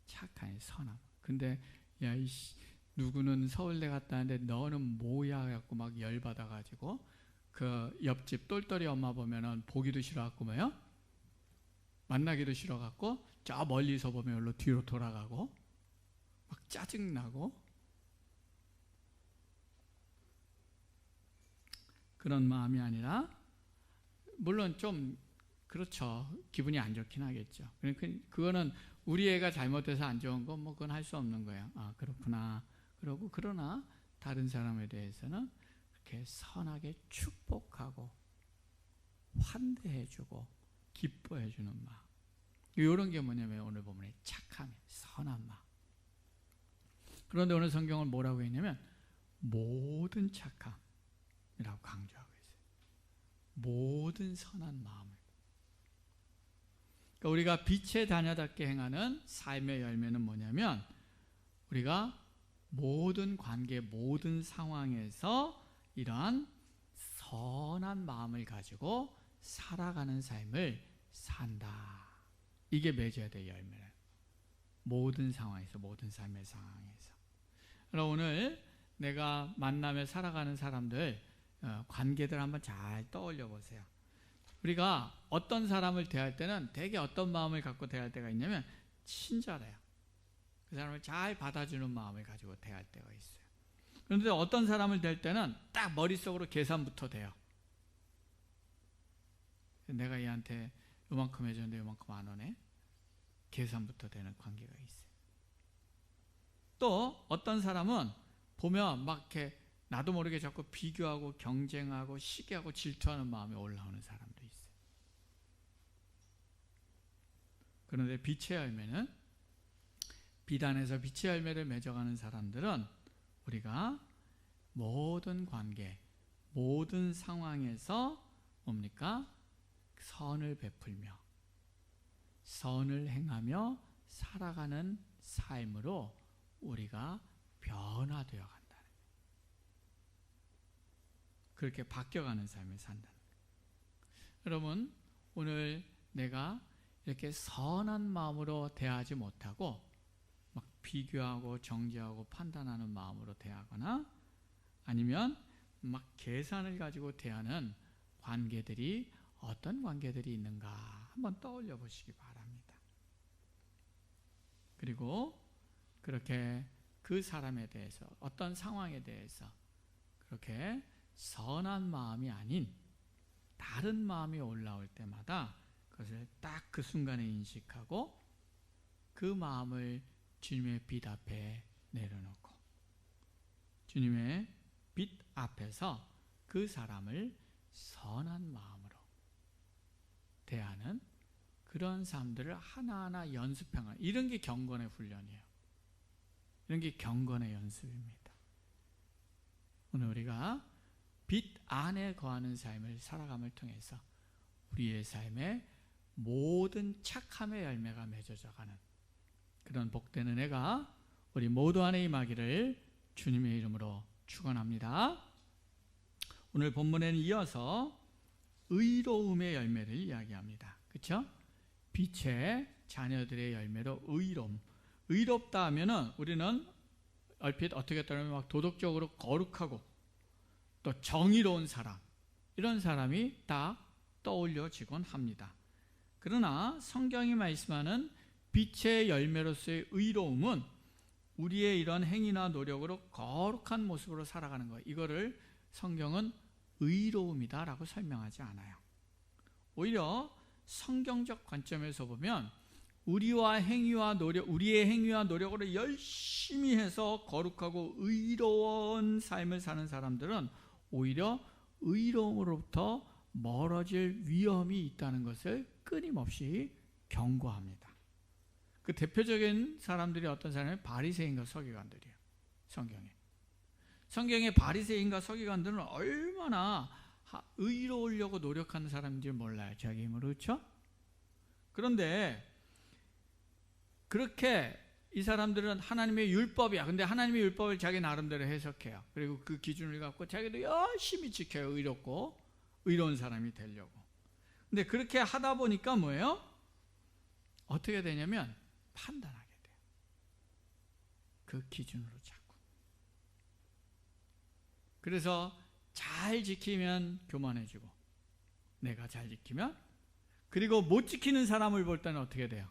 착한 선함. 근데 야 이씨 누구는 서울대 갔다는데 너는 뭐야 갖고 막 열받아가지고 그 옆집 똘똘이 엄마 보면은 보기도 싫어갖고 뭐요? 만나기도 싫어갖고 저 멀리서 보면 여기로 뒤로 돌아가고 막 짜증나고 그런 마음이 아니라 물론 좀 그렇죠. 기분이 안 좋긴 하겠죠. 그러니까 그거는 우리 애가 잘못해서 안 좋은 건 뭐 그건 할 수 없는 거예요. 그렇구나. 그러고 그러나 다른 사람에 대해서는 그렇게 선하게 축복하고 환대해주고 기뻐해주는 마음. 이런 게 뭐냐면 오늘 보면 착함, 선한 마음. 그런데 오늘 성경은 뭐라고 했냐면 모든 착함이라고 강조하고 있어요. 모든 선한 마음을. 그러니까 우리가 빛의 자녀답게 행하는 삶의 열매는 뭐냐면 우리가 모든 관계, 모든 상황에서 이러한 선한 마음을 가지고 살아가는 삶을 산다. 이게 맺어야 될 열매예요. 모든 상황에서, 모든 삶의 상황에서. 그럼 오늘 내가 만나며 살아가는 사람들, 관계들 한번 잘 떠올려 보세요. 우리가 어떤 사람을 대할 때는 되게 어떤 마음을 갖고 대할 때가 있냐면 친절해요. 그 사람을 잘 받아주는 마음을 가지고 대할 때가 있어요. 그런데 어떤 사람을 대할 때는 딱 머릿속으로 계산부터 돼요. 내가 얘한테 요만큼 해줬는데 요만큼 안 오네. 계산부터 되는 관계가 있어요. 또 어떤 사람은 보면 막 이렇게 나도 모르게 자꾸 비교하고 경쟁하고 시기하고 질투하는 마음이 올라오는 사람도 있어요. 그런데 빛의 열매는 비단에서 빛의 열매를 맺어가는 사람들은 우리가 모든 관계, 모든 상황에서 뭡니까? 선을 베풀며 선을 행하며 살아가는 삶으로 우리가 변화되어 간다는 거예요. 그렇게 바뀌어가는 삶을 산다는 거예요. 여러분, 오늘 내가 이렇게 선한 마음으로 대하지 못하고 막 비교하고 정죄하고 판단하는 마음으로 대하거나 아니면 막 계산을 가지고 대하는 관계들이 어떤 관계들이 있는가 한번 떠올려 보시기 바랍니다. 그리고 그렇게 그 사람에 대해서 어떤 상황에 대해서 그렇게 선한 마음이 아닌 다른 마음이 올라올 때마다 그것을 딱 그 순간에 인식하고 그 마음을 주님의 빛 앞에 내려놓고 주님의 빛 앞에서 그 사람을 선한 마음으로 대하는 그런 삶들을 하나하나 연습하는, 이런 게 경건의 훈련이에요. 이런 게 경건의 연습입니다. 오늘 우리가 빛 안에 거하는 삶을 살아감을 통해서 우리의 삶에 모든 착함의 열매가 맺어져가는 그런 복된 은혜가 우리 모두 안에 임하기를 주님의 이름으로 축원합니다. 오늘 본문에는 이어서 의로움의 열매를 이야기합니다. 그렇죠? 빛의 자녀들의 열매로 의로움. 의롭다 하면은 우리는 얼핏 어떻게 따르면 막 도덕적으로 거룩하고 또 정의로운 사람, 이런 사람이 딱 떠올려지곤 합니다. 그러나 성경이 말씀하는 빛의 열매로서의 의로움은 우리의 이런 행위나 노력으로 거룩한 모습으로 살아가는 거예요. 이거를 성경은 의로움이다 라고 설명하지 않아요. 오히려 성경적 관점에서 보면 우리의 행위와 노력으로 열심히 해서 거룩하고 의로운 삶을 사는 사람들은 오히려 의로움으로부터 멀어질 위험이 있다는 것을 끊임없이 경고합니다. 그 대표적인 사람들이 어떤 사람이 바리새인과 서기관들이에요. 성경에 바리새인과 서기관들은 얼마나 의로우려고 노력하는 사람인지 몰라요. 자기 힘으로. 그렇죠? 그런데 그렇게 이 사람들은 하나님의 율법이야. 근데 하나님의 율법을 자기 나름대로 해석해요. 그리고 그 기준을 갖고 자기도 열심히 지켜요. 의롭고 의로운 사람이 되려고. 근데 그렇게 하다 보니까 뭐예요? 어떻게 되냐면 판단하게 돼요. 그 기준으로 자꾸. 그래서 잘 지키면 교만해지고, 내가 잘 지키면, 그리고 못 지키는 사람을 볼 때는 어떻게 돼요?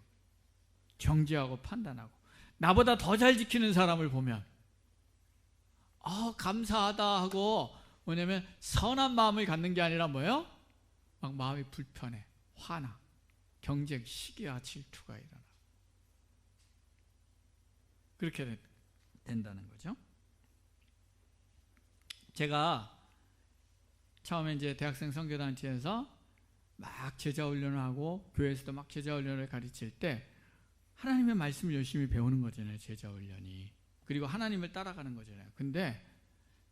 정죄하고 판단하고, 나보다 더 잘 지키는 사람을 보면 감사하다 하고, 뭐냐면 선한 마음을 갖는 게 아니라 뭐예요? 막 마음이 불편해, 화나, 경쟁, 시기와 질투가 일어나. 그렇게 된다는 거죠. 제가 처음에 이제 대학생 선교단체에서 막 제자 훈련을 하고 교회에서도 막 제자 훈련을 가르칠 때 하나님의 말씀을 열심히 배우는 거잖아요. 제자 훈련이. 그리고 하나님을 따라가는 거잖아요. 근데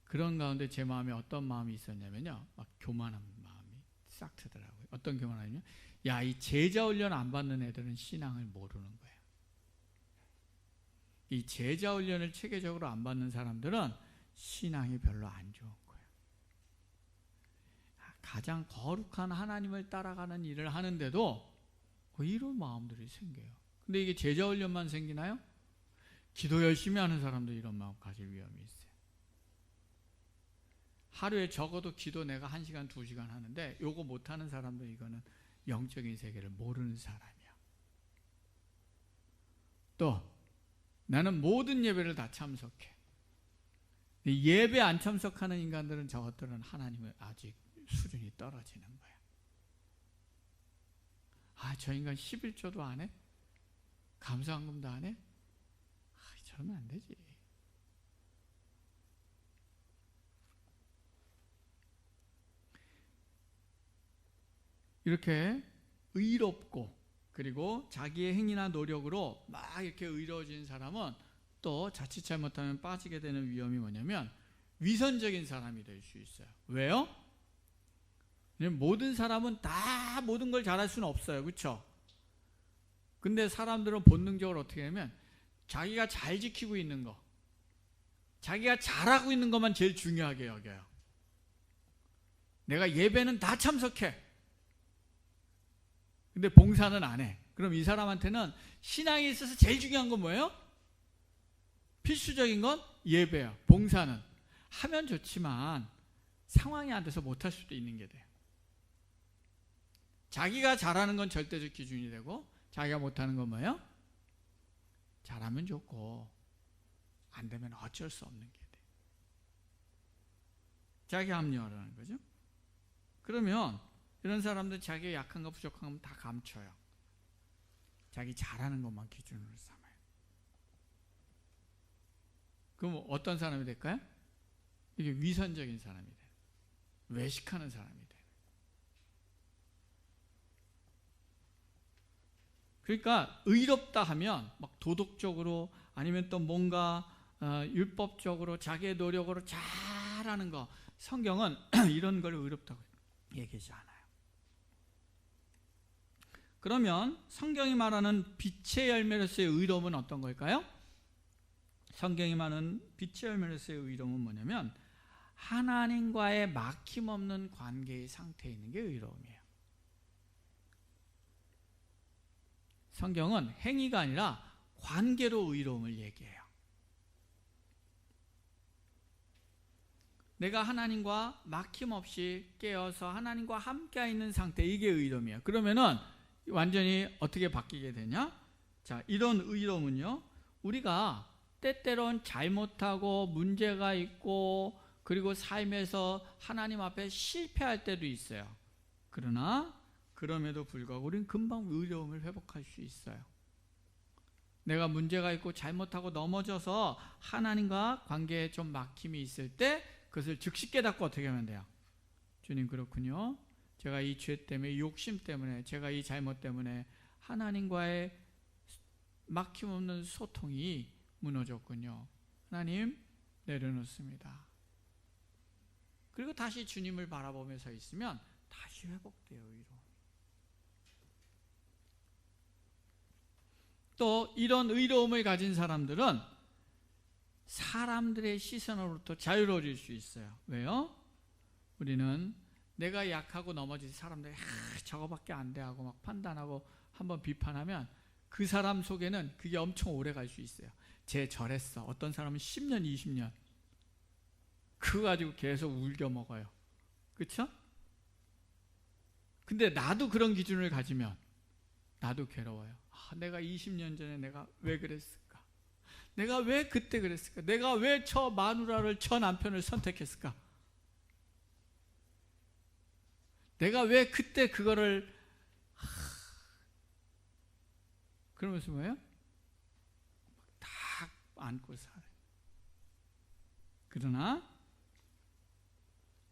그런 가운데 제 마음에 어떤 마음이 있었냐면요, 막 교만한 마음이 싹 트더라고요. 어떤 교만하냐면, 야, 이 제자 훈련 안 받는 애들은 신앙을 모르는 거예요. 이 제자 훈련을 체계적으로 안 받는 사람들은 신앙이 별로 안 좋은 거예요. 가장 거룩한 하나님을 따라가는 일을 하는데도 이런 마음들이 생겨요. 근데 이게 제자 훈련만 생기나요? 기도 열심히 하는 사람도 이런 마음 가질 위험이 있어요. 하루에 적어도 기도 내가 1시간, 2시간 하는데 요거 못하는 사람도 이거는 영적인 세계를 모르는 사람이야. 또 나는 모든 예배를 다 참석해. 예배 안 참석하는 인간들은 저것들은 하나님의 아직 수준이 떨어지는 거야. 저 인간 11조도 안 해? 감사헌금도 안 해? 저러면 안 되지. 이렇게 의롭고 그리고 자기의 행위나 노력으로 막 이렇게 의로워진 사람은 또 자칫 잘못하면 빠지게 되는 위험이 뭐냐면 위선적인 사람이 될 수 있어요. 왜요? 모든 사람은 다 모든 걸 잘할 수는 없어요. 그렇죠? 근데 사람들은 본능적으로 어떻게 하냐면 자기가 잘 지키고 있는 거, 자기가 잘하고 있는 것만 제일 중요하게 여겨요. 내가 예배는 다 참석해. 근데 봉사는 안 해. 그럼 이 사람한테는 신앙에 있어서 제일 중요한 건 뭐예요? 필수적인 건 예배야. 봉사는 하면 좋지만 상황이 안 돼서 못할 수도 있는 게 돼요. 자기가 잘하는 건 절대적 기준이 되고 자기가 못하는 건 뭐예요? 잘하면 좋고 안 되면 어쩔 수 없는 게 돼요. 자기 합리화라는 거죠. 그러면 이런 사람들 자기가 약한 거 부족한 거 다 감춰요. 자기 잘하는 것만 기준으로 삼아요. 그럼 어떤 사람이 될까요? 이게 위선적인 사람이 돼요. 외식하는 사람이 돼요. 그러니까 의롭다 하면 막 도덕적으로 아니면 또 뭔가 율법적으로 자기의 노력으로 잘하는 거, 성경은 이런 걸 의롭다고 얘기하지 않아요. 그러면 성경이 말하는 빛의 열매로서의 의로움은 어떤 걸까요? 성경이 말하는 빛의 열매로서의 의로움은 뭐냐면 하나님과의 막힘없는 관계의 상태에 있는 게 의로움이에요. 성경은 행위가 아니라 관계로 의로움을 얘기해요. 내가 하나님과 막힘없이 깨어서 하나님과 함께 있는 상태, 이게 의로움이에요. 그러면은 완전히 어떻게 바뀌게 되냐? 자, 이런 의로움은요, 우리가 때때론 잘못하고 문제가 있고 그리고 삶에서 하나님 앞에 실패할 때도 있어요. 그러나 그럼에도 불구하고 우리는 금방 의로움을 회복할 수 있어요. 내가 문제가 있고 잘못하고 넘어져서 하나님과 관계에 좀 막힘이 있을 때 그것을 즉시 깨닫고 어떻게 하면 돼요? 주님, 그렇군요. 제가 이 죄 때문에, 욕심 때문에, 제가 이 잘못 때문에 하나님과의 막힘없는 소통이 무너졌군요. 하나님, 내려놓습니다. 그리고 다시 주님을 바라보며 서 있으면 다시 회복돼요, 의로움. 또 이런 의로움을 가진 사람들은 사람들의 시선으로부터 자유로워질 수 있어요. 왜요? 우리는 내가 약하고 넘어진 사람들이 저거밖에 안 돼 하고 막 판단하고 한번 비판하면 그 사람 속에는 그게 엄청 오래 갈 수 있어요. 쟤 저랬어. 어떤 사람은 10년, 20년 그거 가지고 계속 울겨 먹어요. 그렇죠? 근데 나도 그런 기준을 가지면 나도 괴로워요. 내가 20년 전에 내가 왜 그랬을까? 내가 왜 그때 그랬을까? 내가 왜 저 마누라를, 저 남편을 선택했을까? 내가 왜 그때 그거를 그러면서 뭐예요? 다 안고 살아요. 그러나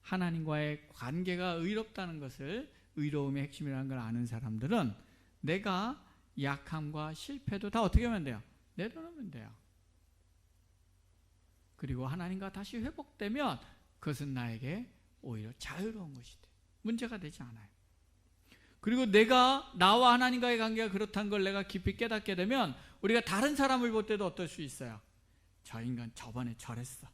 하나님과의 관계가 의롭다는 것을, 의로움의 핵심이라는 걸 아는 사람들은 내가 약함과 실패도 다 어떻게 하면 돼요? 내려놓으면 돼요. 그리고 하나님과 다시 회복되면 그것은 나에게 오히려 자유로운 것이 돼요. 문제가 되지 않아요. 그리고 내가 나와 하나님과의 관계가 그렇다는 걸 내가 깊이 깨닫게 되면 우리가 다른 사람을 볼 때도 어떨 수 있어요? 저 인간 저번에 저랬어.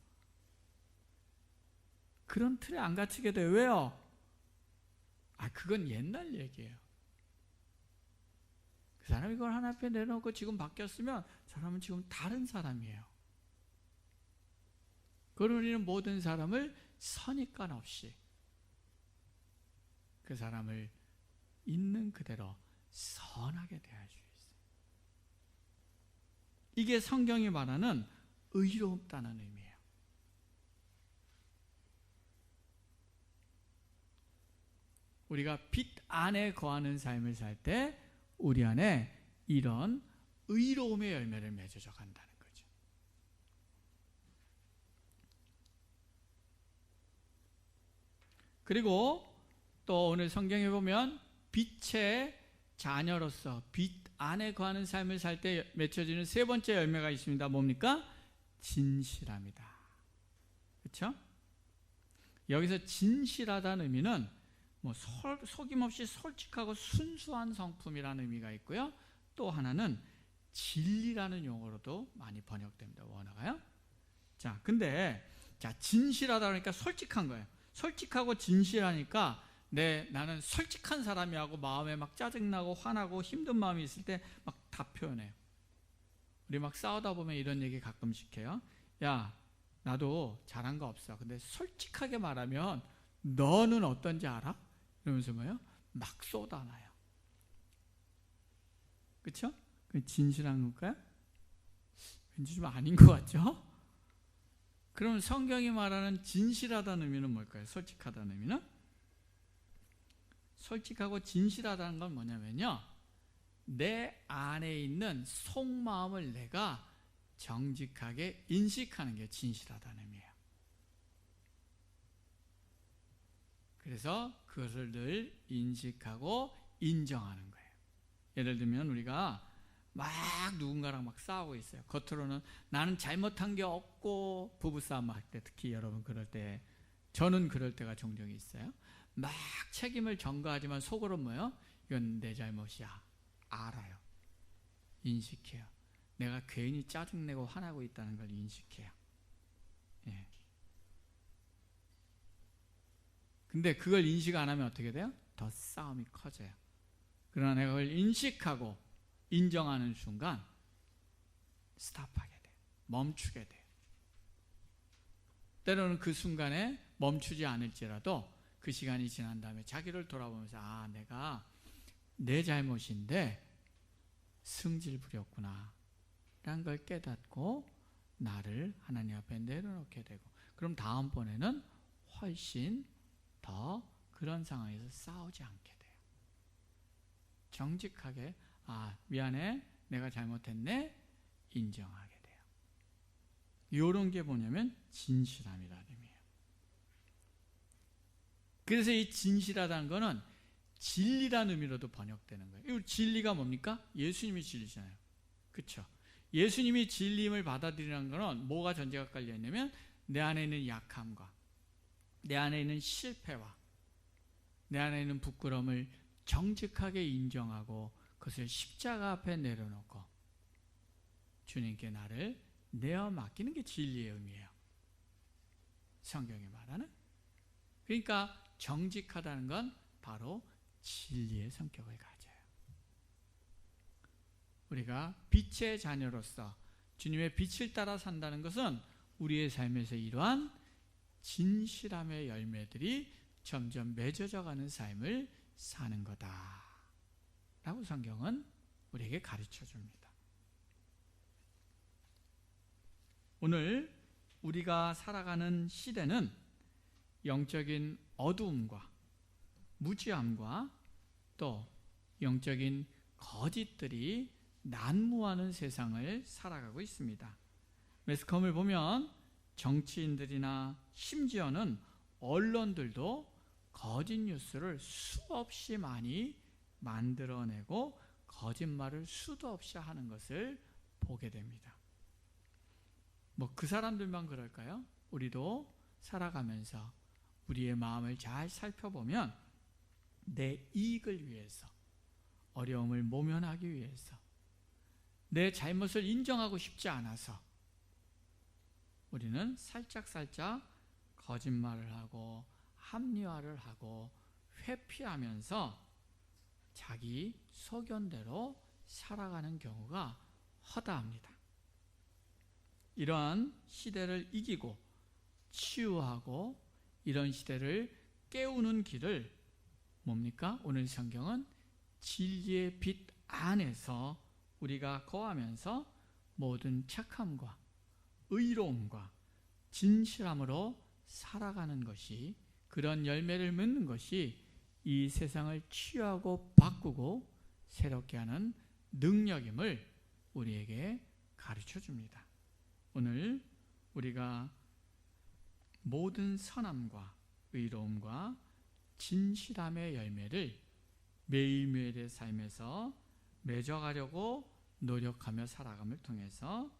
그런 틀에 안 갇히게 돼요. 왜요? 그건 옛날 얘기예요. 그 사람이 그걸 하나님 앞에 내놓고 지금 바뀌었으면 저 사람은 지금 다른 사람이에요. 그러므로 우리는 모든 사람을 선입관 없이 그 사람을 있는 그대로 선하게 대할 수 있어요. 이게 성경이 말하는 의롭다는 의미예요. 우리가 빛 안에 거하는 삶을 살 때 우리 안에 이런 의로움의 열매를 맺어져 간다는 거죠. 그리고 또 오늘 성경에 보면 빛의 자녀로서 빛 안에 거하는 삶을 살 때 맺혀지는 세 번째 열매가 있습니다. 뭡니까? 진실함이다. 그렇죠? 여기서 진실하다는 의미는 속임없이 솔직하고 순수한 성품이라는 의미가 있고요. 또 하나는 진리라는 용어로도 많이 번역됩니다. 원어가요. 자, 근데 진실하다 그러니까 솔직한 거예요. 솔직하고 진실하니까 나는 솔직한 사람이라고 마음에 막 짜증나고 화나고 힘든 마음이 있을 때 막 다 표현해요. 우리 막 싸우다 보면 이런 얘기 가끔씩 해요. 야, 나도 잘한 거 없어. 근데 솔직하게 말하면 너는 어떤지 알아? 이러면서 뭐예요? 막 쏟아놔요. 그렇죠? 그 진실한 걸까요? 왠지 좀 아닌 것 같죠? 그럼 성경이 말하는 진실하다는 의미는 뭘까요? 솔직하다는 의미는? 솔직하고 진실하다는 건 뭐냐면요, 내 안에 있는 속마음을 내가 정직하게 인식하는 게 진실하다는 의미예요. 그래서 그것을 늘 인식하고 인정하는 거예요. 예를 들면 우리가 막 누군가랑 막 싸우고 있어요. 겉으로는 나는 잘못한 게 없고, 부부싸움 할 때 특히 여러분 그럴 때, 저는 그럴 때가 종종 있어요. 막 책임을 전가하지만 속으로 뭐예요? 이건 내 잘못이야. 알아요. 인식해요. 내가 괜히 짜증내고 화나고 있다는 걸 인식해요. 예. 근데 그걸 인식 안 하면 어떻게 돼요? 더 싸움이 커져요. 그러나 내가 그걸 인식하고 인정하는 순간 스탑하게 돼요. 멈추게 돼요. 때로는 그 순간에 멈추지 않을지라도 그 시간이 지난 다음에 자기를 돌아보면서 내가 내 잘못인데 승질 부렸구나 라는 걸 깨닫고 나를 하나님 앞에 내려놓게 되고, 그럼 다음번에는 훨씬 더 그런 상황에서 싸우지 않게 돼요. 정직하게 미안해, 내가 잘못했네, 인정하게 돼요. 이런 게 뭐냐면 진실함이라는 의미예요. 그래서 이 진실하다는 거는 진리라는 의미로도 번역되는 거예요. 이 진리가 뭡니까? 예수님이 진리잖아요. 그렇죠? 예수님이 진리임을 받아들이는 거는 뭐가 전제가 깔려 있냐면 내 안에 있는 약함과 내 안에 있는 실패와 내 안에 있는 부끄러움을 정직하게 인정하고 그것을 십자가 앞에 내려놓고 주님께 나를 내어 맡기는 게 진리의 의미예요. 성경이 말하는. 그러니까 정직하다는 건 바로 진리의 성격을 가져요. 우리가 빛의 자녀로서 주님의 빛을 따라 산다는 것은 우리의 삶에서 이러한 진실함의 열매들이 점점 맺어져가는 삶을 사는 거다 라고 성경은 우리에게 가르쳐 줍니다. 오늘 우리가 살아가는 시대는 영적인 어두움과 무지함과 또 영적인 거짓들이 난무하는 세상을 살아가고 있습니다. 매스컴을 보면 정치인들이나 심지어는 언론들도 거짓 뉴스를 수없이 많이 만들어내고 거짓말을 수도 없이 하는 것을 보게 됩니다. 그 사람들만 그럴까요? 우리도 살아가면서 우리의 마음을 잘 살펴보면 내 이익을 위해서, 어려움을 모면하기 위해서, 내 잘못을 인정하고 싶지 않아서 우리는 살짝살짝 거짓말을 하고 합리화를 하고 회피하면서 자기 소견대로 살아가는 경우가 허다합니다. 이러한 시대를 이기고 치유하고 이런 시대를 깨우는 길을 뭡니까? 오늘 성경은 진리의 빛 안에서 우리가 거하면서 모든 착함과 의로움과 진실함으로 살아가는 것이, 그런 열매를 맺는 것이 이 세상을 치유하고 바꾸고 새롭게 하는 능력임을 우리에게 가르쳐 줍니다. 오늘 우리가 모든 선함과 의로움과 진실함의 열매를 매일매일의 삶에서 맺어가려고 노력하며 살아감을 통해서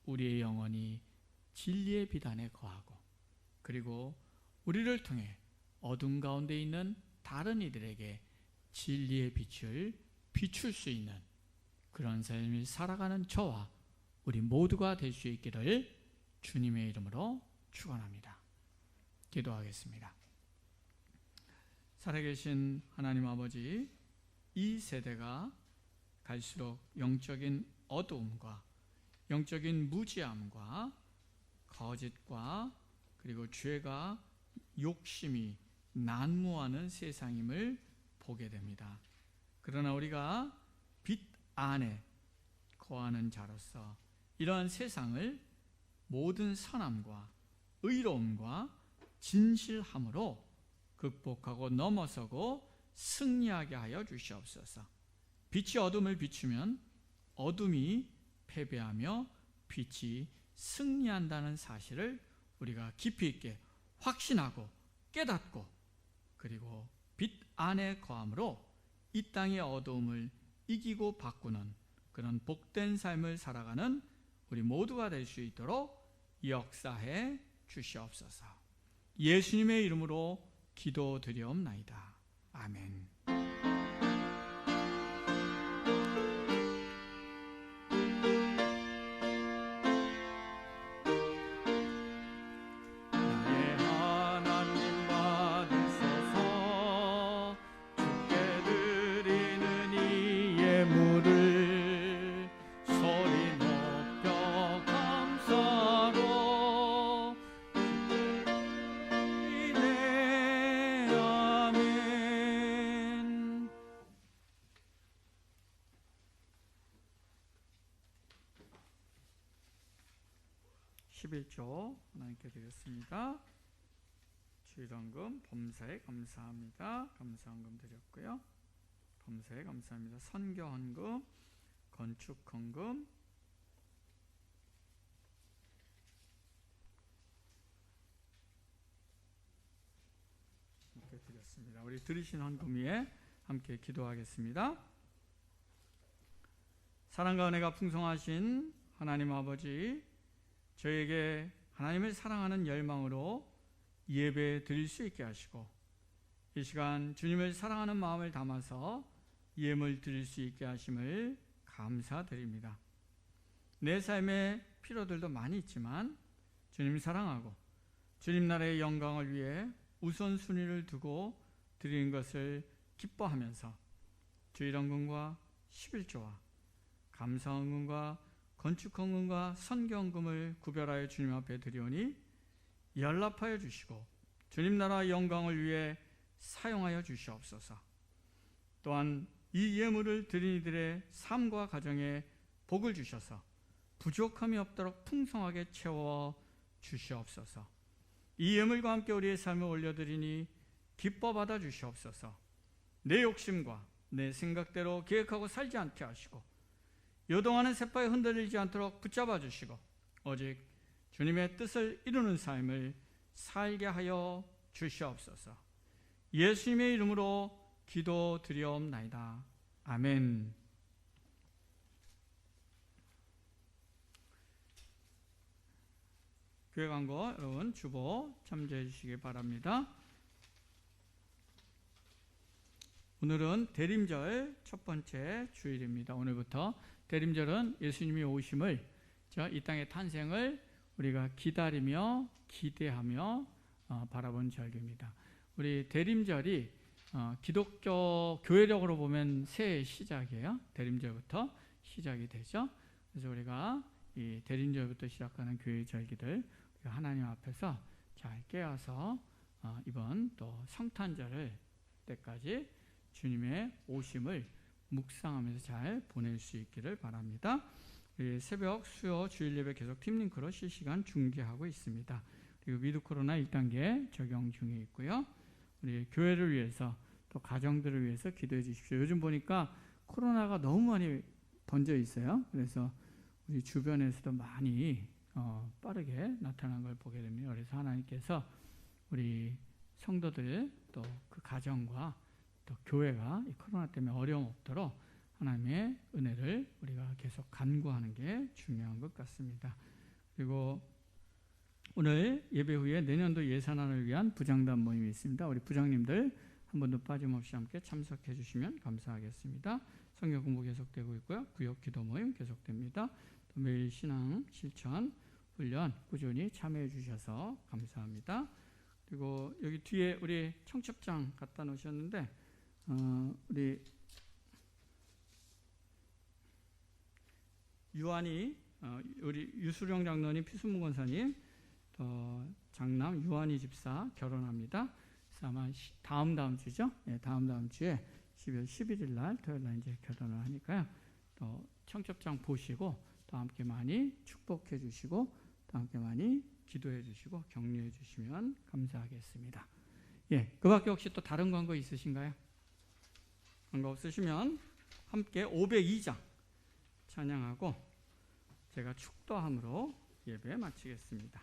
우리의 영혼이 진리의 빛 안에 거하고, 그리고 우리를 통해 어둠 가운데 있는 다른 이들에게 진리의 빛을 비출 수 있는 그런 삶을 살아가는 저와 우리 모두가 될 수 있기를 주님의 이름으로 축원합니다. 기도하겠습니다. 살아계신 하나님 아버지, 이 세대가 갈수록 영적인 어두움과 영적인 무지함과 거짓과 그리고 죄가 욕심이 난무하는 세상임을 보게 됩니다. 그러나 우리가 빛 안에 거하는 자로서 이러한 세상을 모든 선함과 의로움과 진실함으로 극복하고 넘어서고 승리하게 하여 주시옵소서. 빛이 어둠을 비추면 어둠이 패배하며 빛이 승리한다는 사실을 우리가 깊이 있게 확신하고 깨닫고 그리고 빛 안에 거함으로 이 땅의 어두움을 이기고 바꾸는 그런 복된 삶을 살아가는 우리 모두가 될 수 있도록 역사해 주시옵소서. 예수님의 이름으로 기도드리옵나이다. 아멘. 나의 하나님 받으소서. 주께 드리는 이 예물을 소리 높여 감사로 주께 아멘. 11조 하나님께 드렸습니다. 주일헌금 범사에 감사합니다. 감사헌금 드렸고요. 범사에 감사합니다. 선교헌금, 건축헌금, 이렇게 드렸습니다. 우리 들으신 헌금 위에 함께 기도하겠습니다. 사랑과 은혜가 풍성하신 하나님 아버지, 저에게 하나님을 사랑하는 열망으로 예배 드릴 수 있게 하시고 이 시간 주님을 사랑하는 마음을 담아서 예물 드릴 수 있게 하심을 감사드립니다. 내 삶에 필요들도 많이 있지만 주님 사랑하고 주님 나라의 영광을 위해 우선순위를 두고 드리는 것을 기뻐하면서 주일헌금과 11조와 감사헌금과 건축헌금과 선교헌금을 구별하여 주님 앞에 드리오니 연락하여 주시고 주님 나라 영광을 위해 사용하여 주시옵소서. 또한 이 예물을 드린 이들의 삶과 가정에 복을 주셔서 부족함이 없도록 풍성하게 채워 주시옵소서. 이 예물과 함께 우리의 삶을 올려드리니 기뻐 받아 주시옵소서. 내 욕심과 내 생각대로 계획하고 살지 않게 하시고 요동하는 셋바에 흔들리지 않도록 붙잡아 주시고 오직 주님의 뜻을 이루는 삶을 살게 하여 주시옵소서. 예수님의 이름으로 기도드리옵나이다. 아멘. 교회 광고 여러분 주보 참조해 주시기 바랍니다. 오늘은 대림절 첫 번째 주일입니다. 오늘부터 대림절은 예수님이 오심을, 이 땅의 탄생을 우리가 기다리며 기대하며 바라본 절기입니다. 우리 대림절이 기독교 교회력으로 보면 새해의 시작이에요. 대림절부터 시작이 되죠. 그래서 우리가 이 대림절부터 시작하는 교회 절기들 하나님 앞에서 잘 깨어서 이번 또 성탄절 때까지 주님의 오심을 묵상하면서 잘 보낼 수 있기를 바랍니다. 새벽 수요 주일 예배 계속 팀링크로 실시간 중계하고 있습니다. 그리고 위드 코로나 1단계 적용 중에 있고요. 우리 교회를 위해서 또 가정들을 위해서 기도해 주십시오. 요즘 보니까 코로나가 너무 많이 번져 있어요. 그래서 우리 주변에서도 많이 빠르게 나타난 걸 보게 됩니다. 그래서 하나님께서 우리 성도들 또 그 가정과 또 교회가 이 코로나 때문에 어려움 없도록 하나님의 은혜를 우리가 계속 간구하는 게 중요한 것 같습니다. 그리고 오늘 예배 후에 내년도 예산안을 위한 부장단 모임이 있습니다. 우리 부장님들 한 번도 빠짐없이 함께 참석해 주시면 감사하겠습니다. 성경 공부 계속되고 있고요. 구역 기도 모임 계속됩니다. 또 매일 신앙 실천 훈련 꾸준히 참여해 주셔서 감사합니다. 그리고 여기 뒤에 우리 청첩장 갖다 놓으셨는데 우리 유한이 우리 유수령 장로님, 피순무 권사님, 또 장남 유한이 집사 결혼합니다. 그래서 아마 다음 주죠. 네, 다음 주에 12월 11일 날 토요일 날 이제 결혼을 하니까요. 또 청첩장 보시고 또 함께 많이 축복해 주시고 또 함께 많이 기도해 주시고 격려해 주시면 감사하겠습니다. 예, 그밖에 혹시 또 다른 광고 있으신가요? 광고 없으시면 함께 502장 찬양하고 제가 축도함으로 예배 마치겠습니다.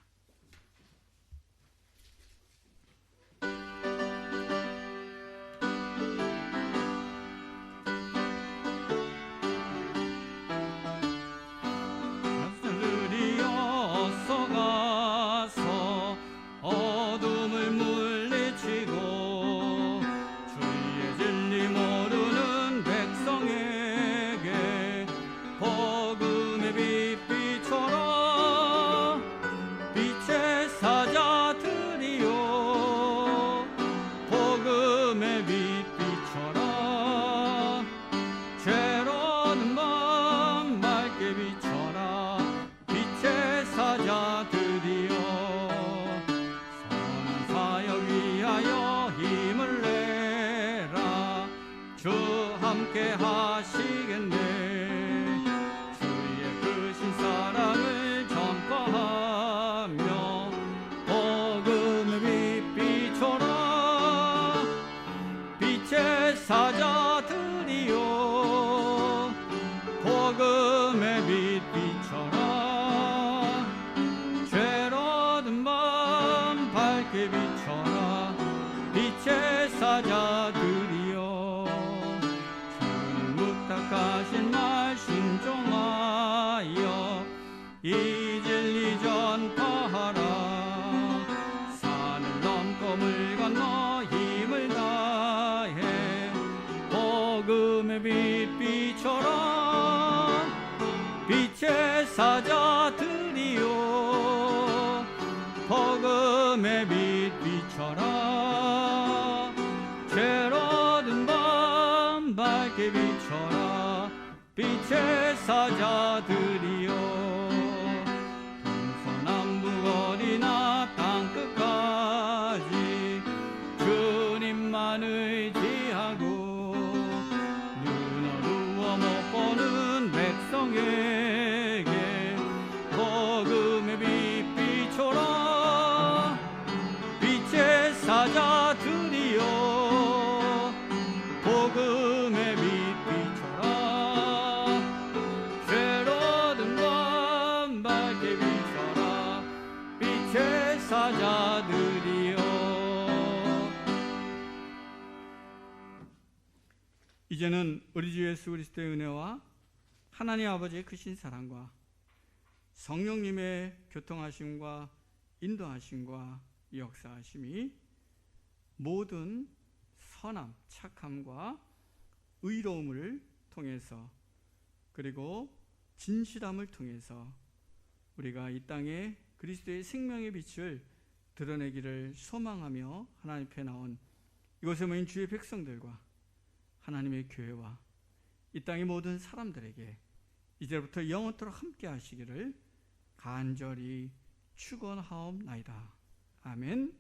사자들이여 복음의 빛 비춰라 죄로든 밤 밝게 비춰라 빛의 사자들이여 동서남북 어디나 땅끝까지 주님만 의지하고 눈 어두워 못 보는 백성에게 복음의 빛 비춰라 빛의 사자들이여 복음의 빛 비춰라 죄로든 밤 밝게 비춰라 빛의 사자들이여. 이제는 우리 주 예수 그리스도의 은혜와 하나님 아버지의 크신 사랑과 성령님의 교통하심과 인도하심과 역사하심이 모든 선함, 착함과 의로움을 통해서 그리고 진실함을 통해서 우리가 이 땅에 그리스도의 생명의 빛을 드러내기를 소망하며 하나님 앞에 나온 이곳에 모인 주의 백성들과 하나님의 교회와 이 땅의 모든 사람들에게 이제부터 영원토록 함께 하시기를 간절히 축원하옵나이다. 아멘.